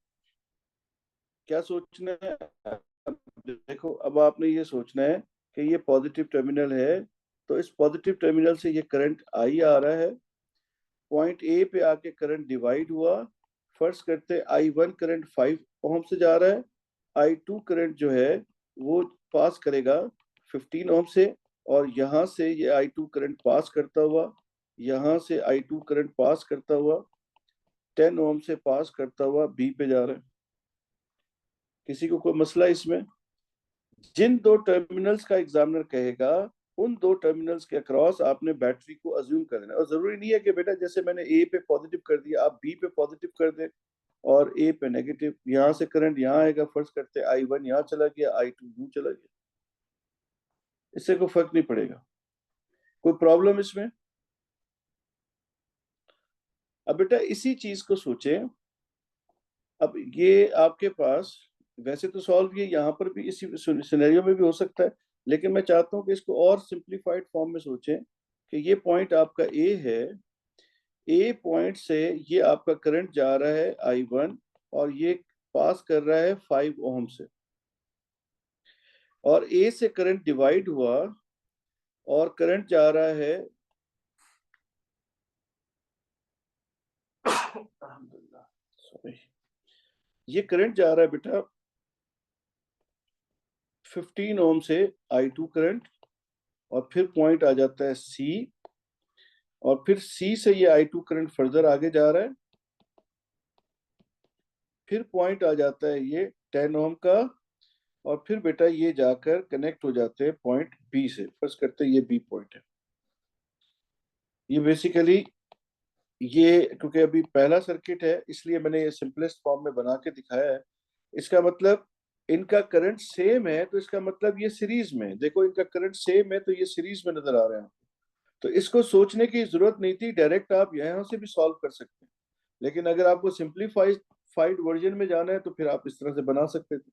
क्या सोचना है। अब देखो, अब आपने ये सोचना है कि ये पॉजिटिव टर्मिनल है, तो इस पॉजिटिव टर्मिनल से ये करंट आई आ रहा है, पॉइंट ए पे आके करंट डिवाइड हुआ। फर्स्ट करते आई वन करंट 5 ओम से जा रहा है, आई टू करंट जो है वो पास करेगा 15 ओम से, और यहाँ से ये आई टू करंट पास करता हुआ, यहाँ से आई टू करंट पास करता हुआ 10 ओम से पास करता हुआ बी पे जा रहा है। किसी को कोई मसला इसमें? जिन दो टर्मिनल्स का एग्जामिनर कहेगा उन दो टर्मिनल्स के अक्रॉस आपने बैटरी को अज्यूम कर देना। और जरूरी नहीं है कि बेटा जैसे मैंने ए पे पॉजिटिव कर दिया आप बी पे पॉजिटिव कर दे और ए पे नेगेटिव। यहाँ से करंट यहाँ आएगा, फर्स्ट करते आई वन यहाँ चला गया, आई टू यूं चला गया, इससे कोई फर्क नहीं पड़ेगा। कोई प्रॉब्लम इसमें? अब बेटा इसी चीज को सोचे, अब ये आपके पास वैसे तो सॉल्व ये यहाँ पर भी इसी सिनेरियो में भी हो सकता है, लेकिन मैं चाहता हूँ कि इसको और सिंप्लीफाइड फॉर्म में सोचें कि ये पॉइंट आपका ए है, ए पॉइंट से ये आपका करंट जा रहा है आई वन, और ये पास कर रहा है 5 ओम से, और ए से करंट डिवाइड हुआ और करंट जा रहा है सॉरी, ये करंट जा रहा है बेटा 15 ओम से आई टू करंट, और फिर पॉइंट आ जाता है सी, और फिर सी से ये आई टू करंट फर्दर आगे जा रहा है, फिर पॉइंट आ जाता है ये 10 ओम का, और फिर बेटा ये जाकर कनेक्ट हो जाते हैं पॉइंट बी से। फर्स्ट करते हैं ये बी पॉइंट है। ये बेसिकली ये क्योंकि अभी पहला सर्किट है इसलिए मैंने ये सिंपलेस्ट फॉर्म में बना के दिखाया है। इसका मतलब इनका करंट सेम है, तो इसका मतलब ये सीरीज में है। देखो इनका करंट सेम है तो ये सीरीज में नजर आ रहे हैं। तो इसको सोचने की जरूरत नहीं थी, डायरेक्ट आप यहाँ से भी सॉल्व कर सकते हैं। लेकिन अगर आपको सिंप्लीफाइड वर्जन में जाना है तो फिर आप इस तरह से बना सकते थे।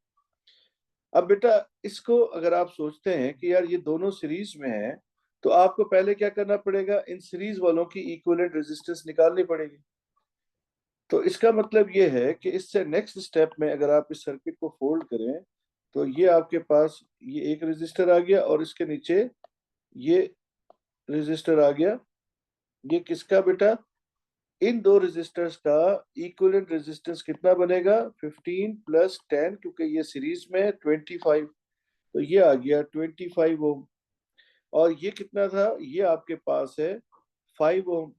अब बेटा इसको अगर आप सोचते हैं कि यार ये दोनों सीरीज में है, तो आपको पहले क्या करना पड़ेगा, इन सीरीज वालों की इक्विवेलेंट रेजिस्टेंस निकालनी पड़ेगी। तो इसका मतलब ये है कि इससे नेक्स्ट स्टेप में अगर आप इस सर्किट को फोल्ड करें, तो ये आपके पास ये एक रेजिस्टर आ गया और इसके नीचे ये रेजिस्टर आ गया। ये किसका बेटा, इन दो रेजिस्टर्स का इक्विवेलेंट रेजिस्टेंस कितना बनेगा, 15 प्लस 10, क्योंकि ये सीरीज में है 25, तो ये आ गया 25 ओम। और ये कितना था, ये आपके पास है 5 ओम।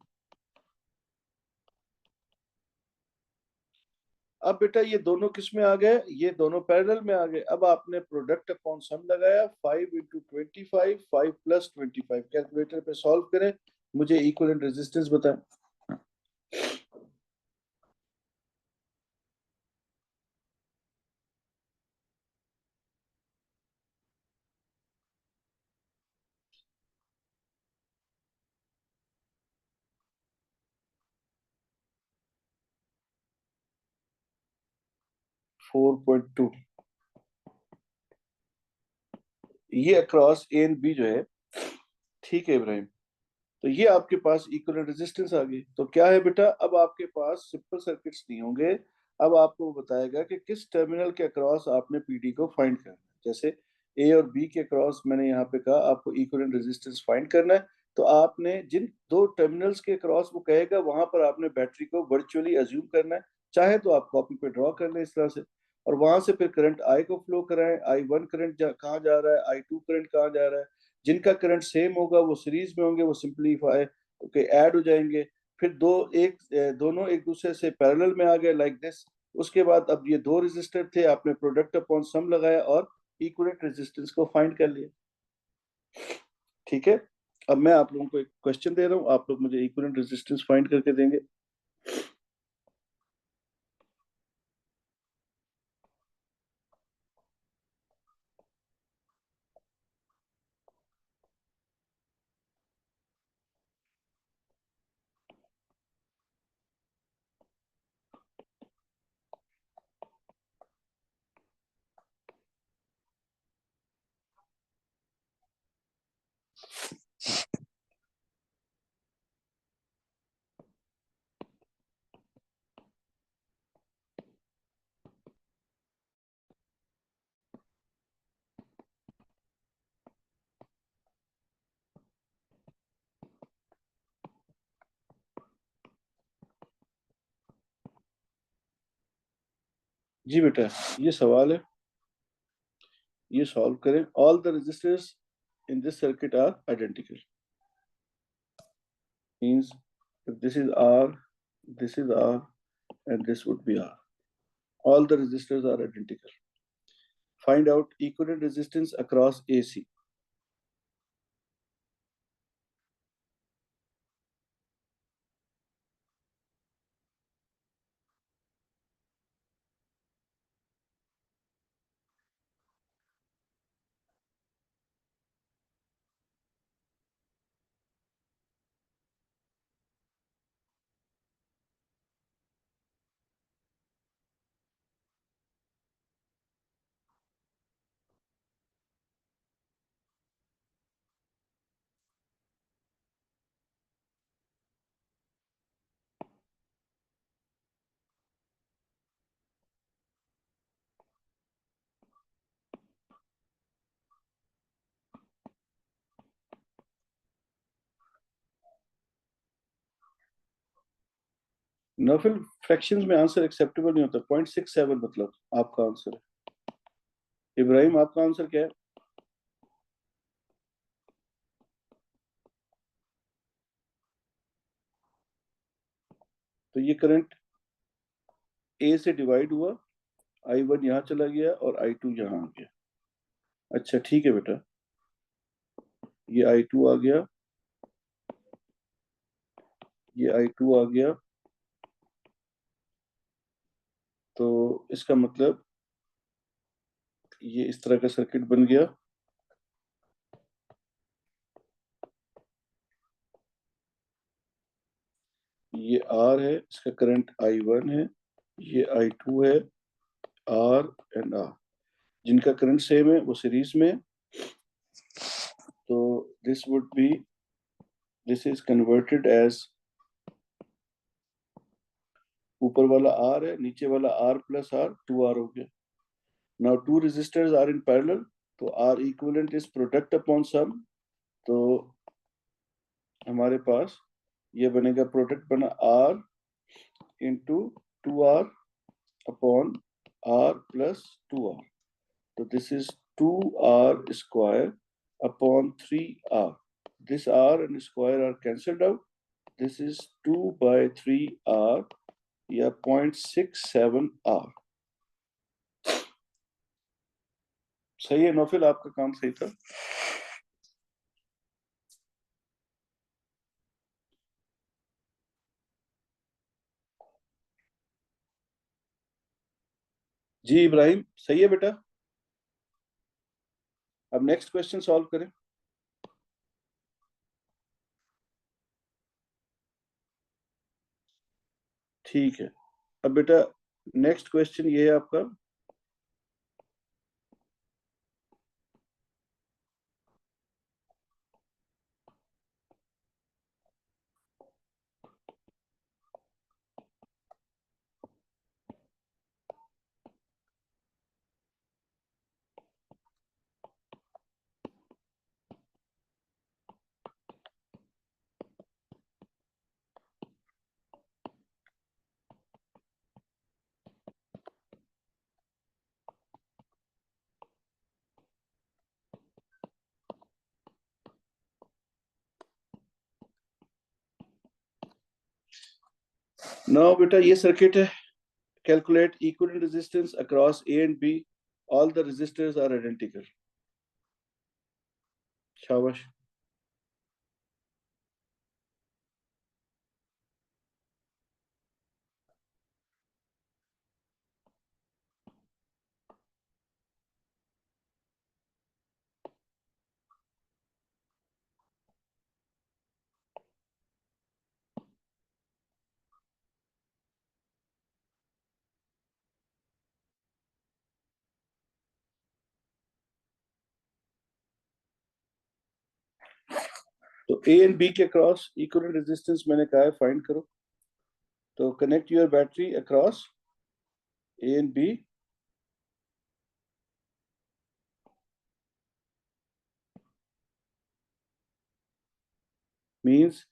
अब बेटा ये दोनों किस में आ गए, ये दोनों पैरेलल में आ गए। अब आपने प्रोडक्ट अपॉन सम लगाया, 5 × 25, 5 + 25। कैलकुलेटर पे सॉल्व करें, मुझे इक्विवेलेंट रेजिस्टेंस बताएं। 4.2। ये अक्रॉस ए एंड बी जो है, ठीक है इब्राहिम, तो ये आपके पास इक्विवेलेंट रेजिस्टेंस आ गई। तो क्या है बेटा, अब आपके पास सिंपल सर्किट्स नहीं होंगे। अब आपको बताएगा कि किस टर्मिनल के अक्रॉस आपने पीडी को फाइंड करना है। जैसे ए और बी के अक्रॉस मैंने यहाँ पे कहा आपको इक्विवेलेंट रेजिस्टेंस फाइंड करना है, तो आपने जिन दो टर्मिनल्स के अक्रॉस वो कहेगा वहां पर आपने बैटरी को वर्चुअली अज्यूम करना है। चाहे तो आप कॉपी पे ड्रॉ कर लें इस तरह से, और वहां से फिर करंट आई को फ्लो कराएं, आई वन करंट कहाँ जा रहा है, आई टू करंट कहाँ जा रहा है। जिनका करंट सेम होगा वो सीरीज में होंगे, वो सिंपलीफाई ओके ऐड हो जाएंगे। फिर दोनों एक दूसरे से पैरेलल में आ गए लाइक दिस। उसके बाद अब ये दो रेजिस्टर थे, आपने प्रोडक्ट अपॉन सम लगाया और इक्विवेलेंट रेजिस्टेंस को फाइंड कर लिया। ठीक है, अब मैं आप लोगों को एक क्वेश्चन दे रहा हूँ, आप लोग मुझे इक्विवेलेंट रेजिस्टेंस फाइंड करके देंगे। जी बेटा, ये सवाल है, ये सॉल्व करें। All the resistors in this circuit are identical. Means if this is R, this is R, and this would be R. All the resistors are identical. Find out equivalent resistance across AC. ना फिर fractions में answer acceptable नहीं होता। 0.67 मतलब आपका answer है। इब्राहिम, आपका answer क्या है? तो ये करंट ए से डिवाइड हुआ, I1 यहाँ चला गया और I2 यहाँ आ गया। अच्छा ठीक है बेटा, ये I2 आ गया, ये I2 आ गया, तो इसका मतलब ये इस तरह का सर्किट बन गया। ये R है, इसका करंट I1 है, ये I2 है, R एंड R जिनका करंट सेम है वो सीरीज में है। तो this would be, this is converted as, ऊपर वाला R है, नीचे वाला R प्लस R, 2R हो गया। Now two resistors are in parallel, तो R equivalent is product upon sum. तो हमारे पास ये बनेगा, प्रोडक्ट बना R into 2R upon R plus 2R। तो this is 2R square upon 3R। This R and square are cancelled out. This is 2 by 3R या 0.67 R। सही है नौफिल, आपका काम सही था। जी इब्राहिम, सही है बेटा। अब नेक्स्ट क्वेश्चन सॉल्व करें। ठीक है, अब बेटा नेक्स्ट क्वेश्चन ये है आपका, नाउ बेटा ये सर्किट है। Calculate equivalent resistance across A and B, all the resistors are identical. शाबाश। तो ए एंड बी के अक्रॉस इक्विवेलेंट रेजिस्टेंस मैंने कहा है फाइंड करो। तो connect your battery across A and B. Means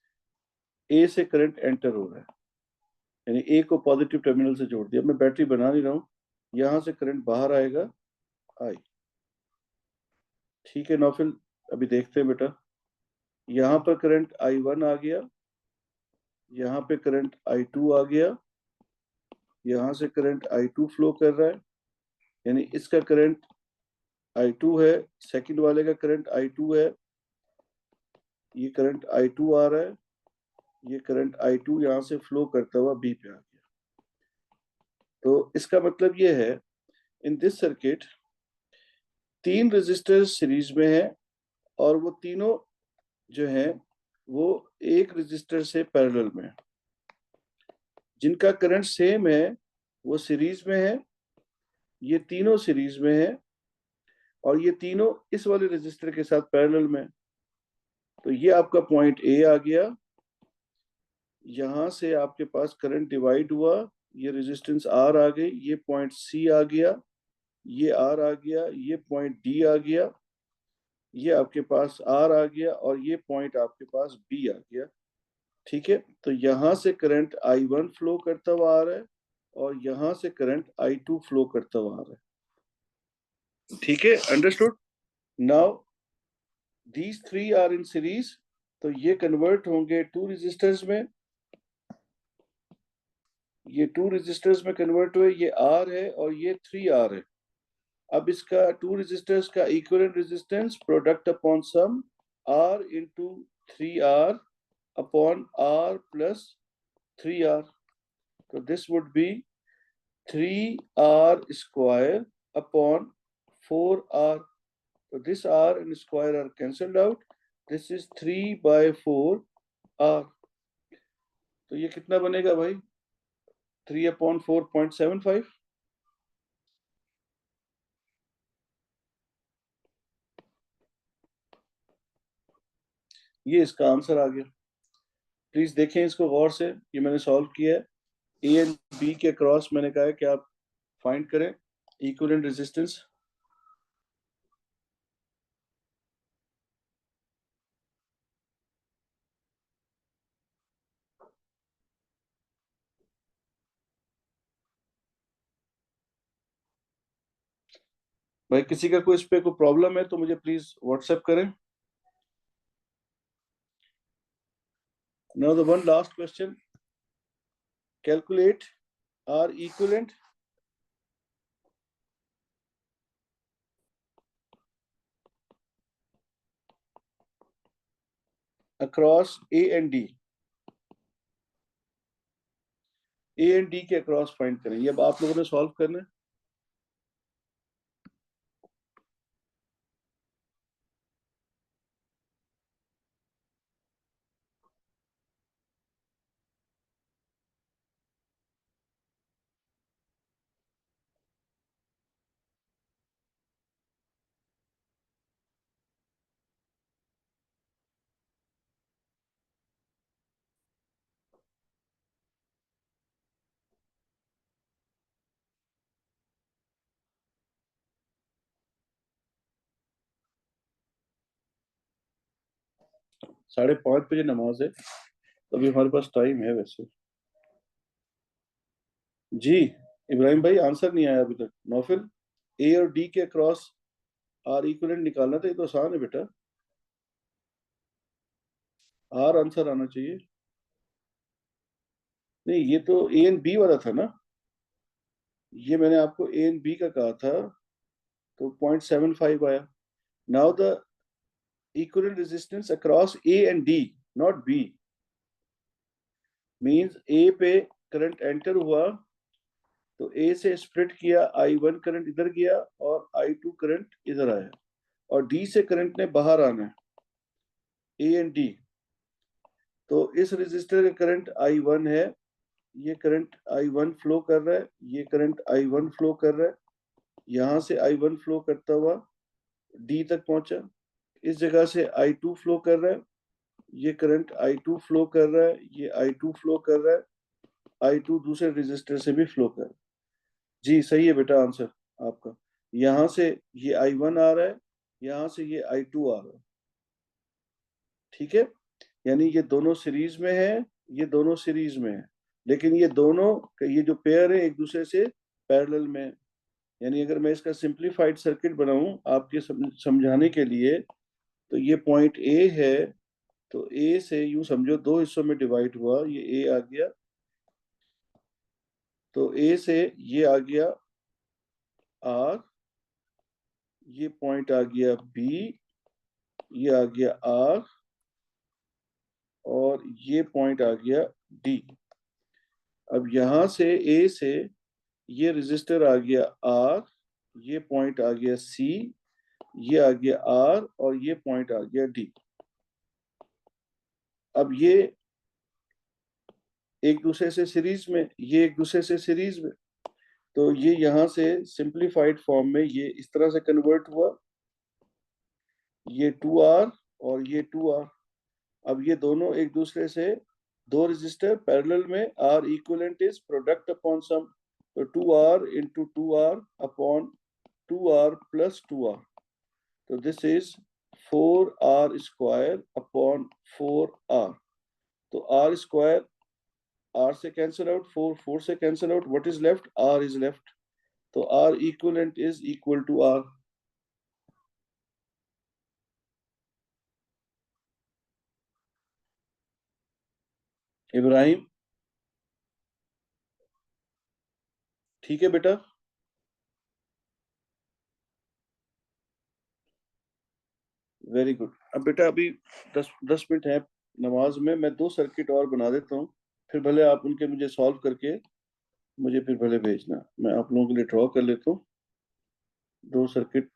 A से करंट एंटर हो रहा है, यानी ए को पॉजिटिव टर्मिनल से जोड़ दिया। मैं बैटरी बना नहीं रहा हूँ, यहां से करंट बाहर आएगा आई। ठीक है नौफिल, अभी देखते हैं बेटा। यहाँ पर करंट I1 आ गया, यहाँ पे करंट I2 आ गया, यहाँ से करंट I2 फ्लो कर रहा है, यानी इसका करंट I2 है, सेकंड वाले का करंट I2 है, ये करंट I2 आ रहा है, ये करंट I2 यहाँ से फ्लो करता हुआ B पे आ गया। तो इसका मतलब ये है, in this circuit 3 resistor series में है और वो तीनों जो है वो एक रेजिस्टर से पैरेलल में है। जिनका करंट सेम है वो सीरीज में है, ये तीनों सीरीज में है और ये तीनों इस वाले रेजिस्टर के साथ पैरेलल में। तो ये आपका पॉइंट ए आ गया, यहां से आपके पास करंट डिवाइड हुआ, ये रेजिस्टेंस आर आ गई, ये पॉइंट सी आ गया, ये आर आ गया, ये पॉइंट डी आ गया, ये आपके पास आर आ गया और ये पॉइंट आपके पास बी आ गया। ठीक है, तो यहां से करंट I1 फ्लो करता हुआ आ रहा है और यहां से करंट I2 फ्लो करता हुआ आ रहा है। ठीक है, understood. Now these three R in series, तो ये कन्वर्ट होंगे टू रेजिस्टर्स में, ये टू रेजिस्टर्स में कन्वर्ट हुए, ये R है और ये 3R है। अब इसका टू रेजिस्टर्स का इक्विवेलेंट रेजिस्टेंस प्रोडक्ट अपॉन सम R into 3R upon R plus 3R, तो this would B 3R square upon 4R. So this R and square are cancelled out. This is 3 by 4R. तो ये कितना बनेगा भाई? 3 upon 4.75। ये इसका answer आ गया। Please देखें इसको गौर से, ये मैंने सॉल्व किया है। ए एंड बी के क्रॉस मैंने कहा है कि आप फाइंड करें इक्विवेलेंट रेजिस्टेंस। भाई किसी का कोई इस पे कोई प्रॉब्लम है तो मुझे प्लीज व्हाट्सएप करें। Now the one last question, calculate R equivalent across A and D। A and D के अक्रॉस फाइंड करें, ये अब आप लोगों ने सॉल्व करना है। साढ़े पांच बजे नमाज है, तो अभी हमारे पास टाइम है वैसे। जी इब्राहिम भाई, आंसर नहीं आया अभी तक। नौफिल, ए और डी के क्रॉस आर इक्विवेलेंट निकालना था, ये तो आसान है बेटा। आर आंसर आना चाहिए। नहीं, ये तो ए एंड बी वाला था ना, ये मैंने आपको ए एंड बी का कहा था, तो 0.75 आया। Now the equivalent resistance across A and D, not B. Means A पे करंट एंटर हुआ तो ए से स्प्लिट किया, I1 करंट इधर गया और I2 करंट इधर आया, और डी से करंट ने बाहर आना है, ए एंड डी। तो इस रेजिस्टर का करंट I1 है, ये करंट I1 फ्लो कर रहा है, ये करंट I1 फ्लो कर रहा है, यहां से I1 फ्लो करता हुआ डी तक पहुंचा, इस जगह से I2 फ्लो कर रहा है, ये करंट I2 फ्लो कर रहा है, ये I2 फ्लो कर रहा है, I2 दूसरे रेजिस्टर से भी फ्लो कर रहा है। जी सही है बेटा आंसर आपका। यहां से ये I1 आ रहा है, यहां से ये I2 आ रहा है। ठीक है, यानी ये दोनों सीरीज में है, ये दोनों सीरीज में है, लेकिन ये दोनों ये जो पेयर है एक दूसरे से पैरेलल में है। यानी अगर मैं इसका सिंप्लीफाइड सर्किट बनाऊं आपके समझाने के लिए, तो ये पॉइंट ए है, तो ए से यूं समझो दो हिस्सों में डिवाइड हुआ, ये ए आ गया, तो ए से ये आ गया आर, ये पॉइंट आ गया बी, ये आ गया आर, और ये पॉइंट आ गया डी। अब यहां से ए से ये रजिस्टर आ गया आर, ये पॉइंट आ गया सी, ये आ गया आर, और ये पॉइंट आ गया डी। अब ये एक दूसरे से सीरीज में, ये एक दूसरे से सीरीज में, तो ये यहां से सिंप्लीफाइड फॉर्म में ये इस तरह से कन्वर्ट हुआ, ये 2R और ये 2R। अब ये दोनों एक दूसरे से, दो रेजिस्टर पैरेलल में, R equivalent is product upon sum, तो 2R into 2R upon 2R plus 2R, तो this is 4R square upon 4R। तो R स्क्वायर R से कैंसिल आउट, 4 से cancel out, what is left, R is left, तो R equivalent is equal to R। Ibrahim, ठीक है बेटा? Very good. अब बेटा अभी 10 10 मिनट है नमाज में, मैं दो सर्किट और बना देता हूँ, फिर भले आप उनके मुझे सॉल्व करके मुझे फिर भले भेजना, मैं आप लोगों के लिए ड्रॉ कर लेता हूँ दो सर्किट।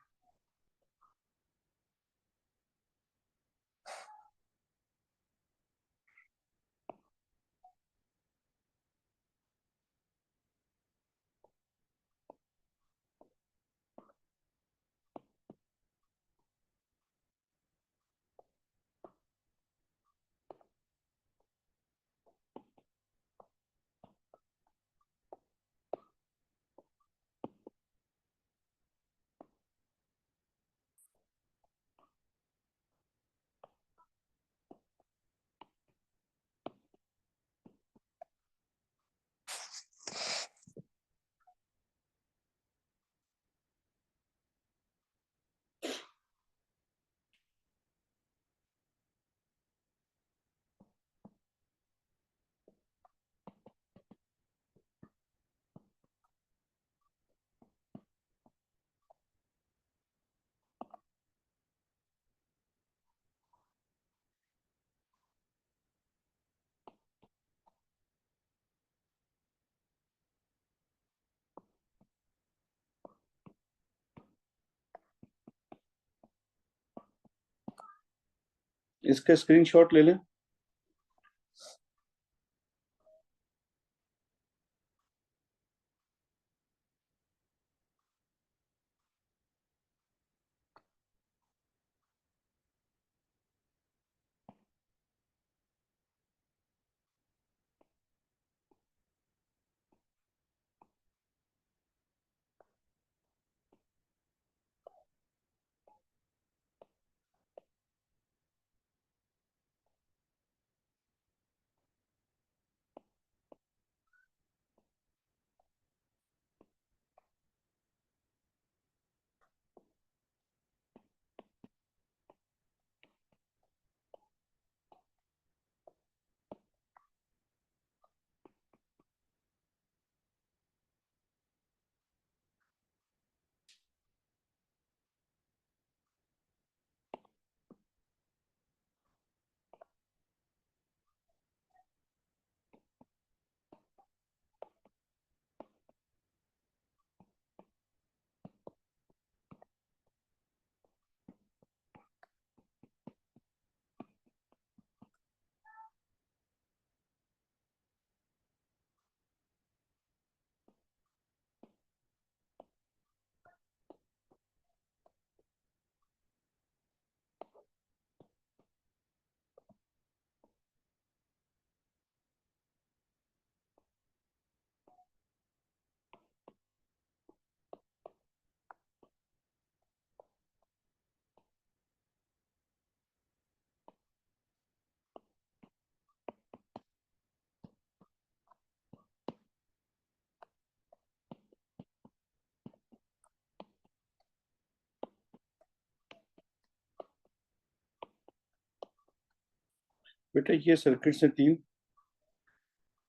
इसका स्क्रीनशॉट ले लें। बेटा ये सर्किट्स हैं 3,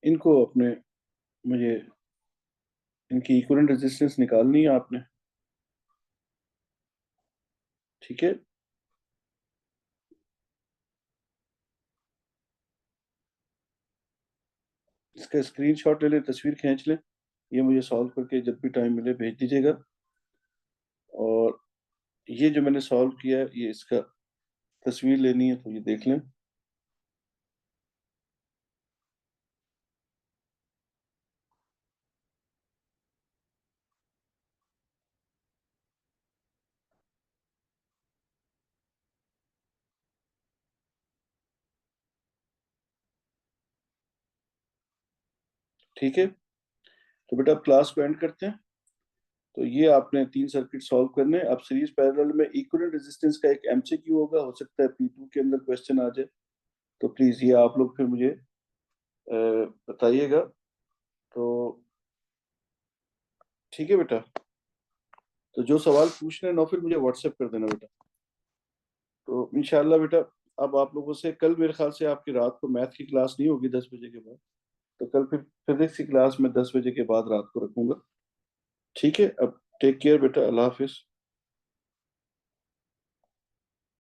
इनको अपने मुझे इनकी इक्विवेलेंट रेजिस्टेंस निकालनी है आपने। ठीक है, इसका स्क्रीनशॉट ले लें, तस्वीर खींच लें, ये मुझे सॉल्व करके जब भी टाइम मिले भेज दीजिएगा। और ये जो मैंने सॉल्व किया है, ये इसका तस्वीर लेनी है तो ये देख लें। ठीक है, तो बेटा अब क्लास को एंड करते हैं। तो ये आपने 3 सर्किट सॉल्व करने हैं। अब सीरीज पैरेलल में इक्विवेलेंट रेजिस्टेंस का एक एमसीक्यू होगा, हो सकता है P2 के अंदर क्वेश्चन आ जाए, तो प्लीज ये आप लोग फिर मुझे बताइएगा। तो ठीक है बेटा, तो जो सवाल पूछने हैं ना फिर मुझे व्हाट्सएप कर देना बेटा। तो इंशाल्लाह बेटा, अब आप लोगों से कल मेरे ख्याल से आपकी रात को मैथ की क्लास नहीं होगी 10 बजे के बाद, तो कल फिर फिजिक्स की क्लास में 10 बजे के बाद रात को रखूंगा। ठीक है, अब टेक केयर बेटा, अल्लाह हाफिज।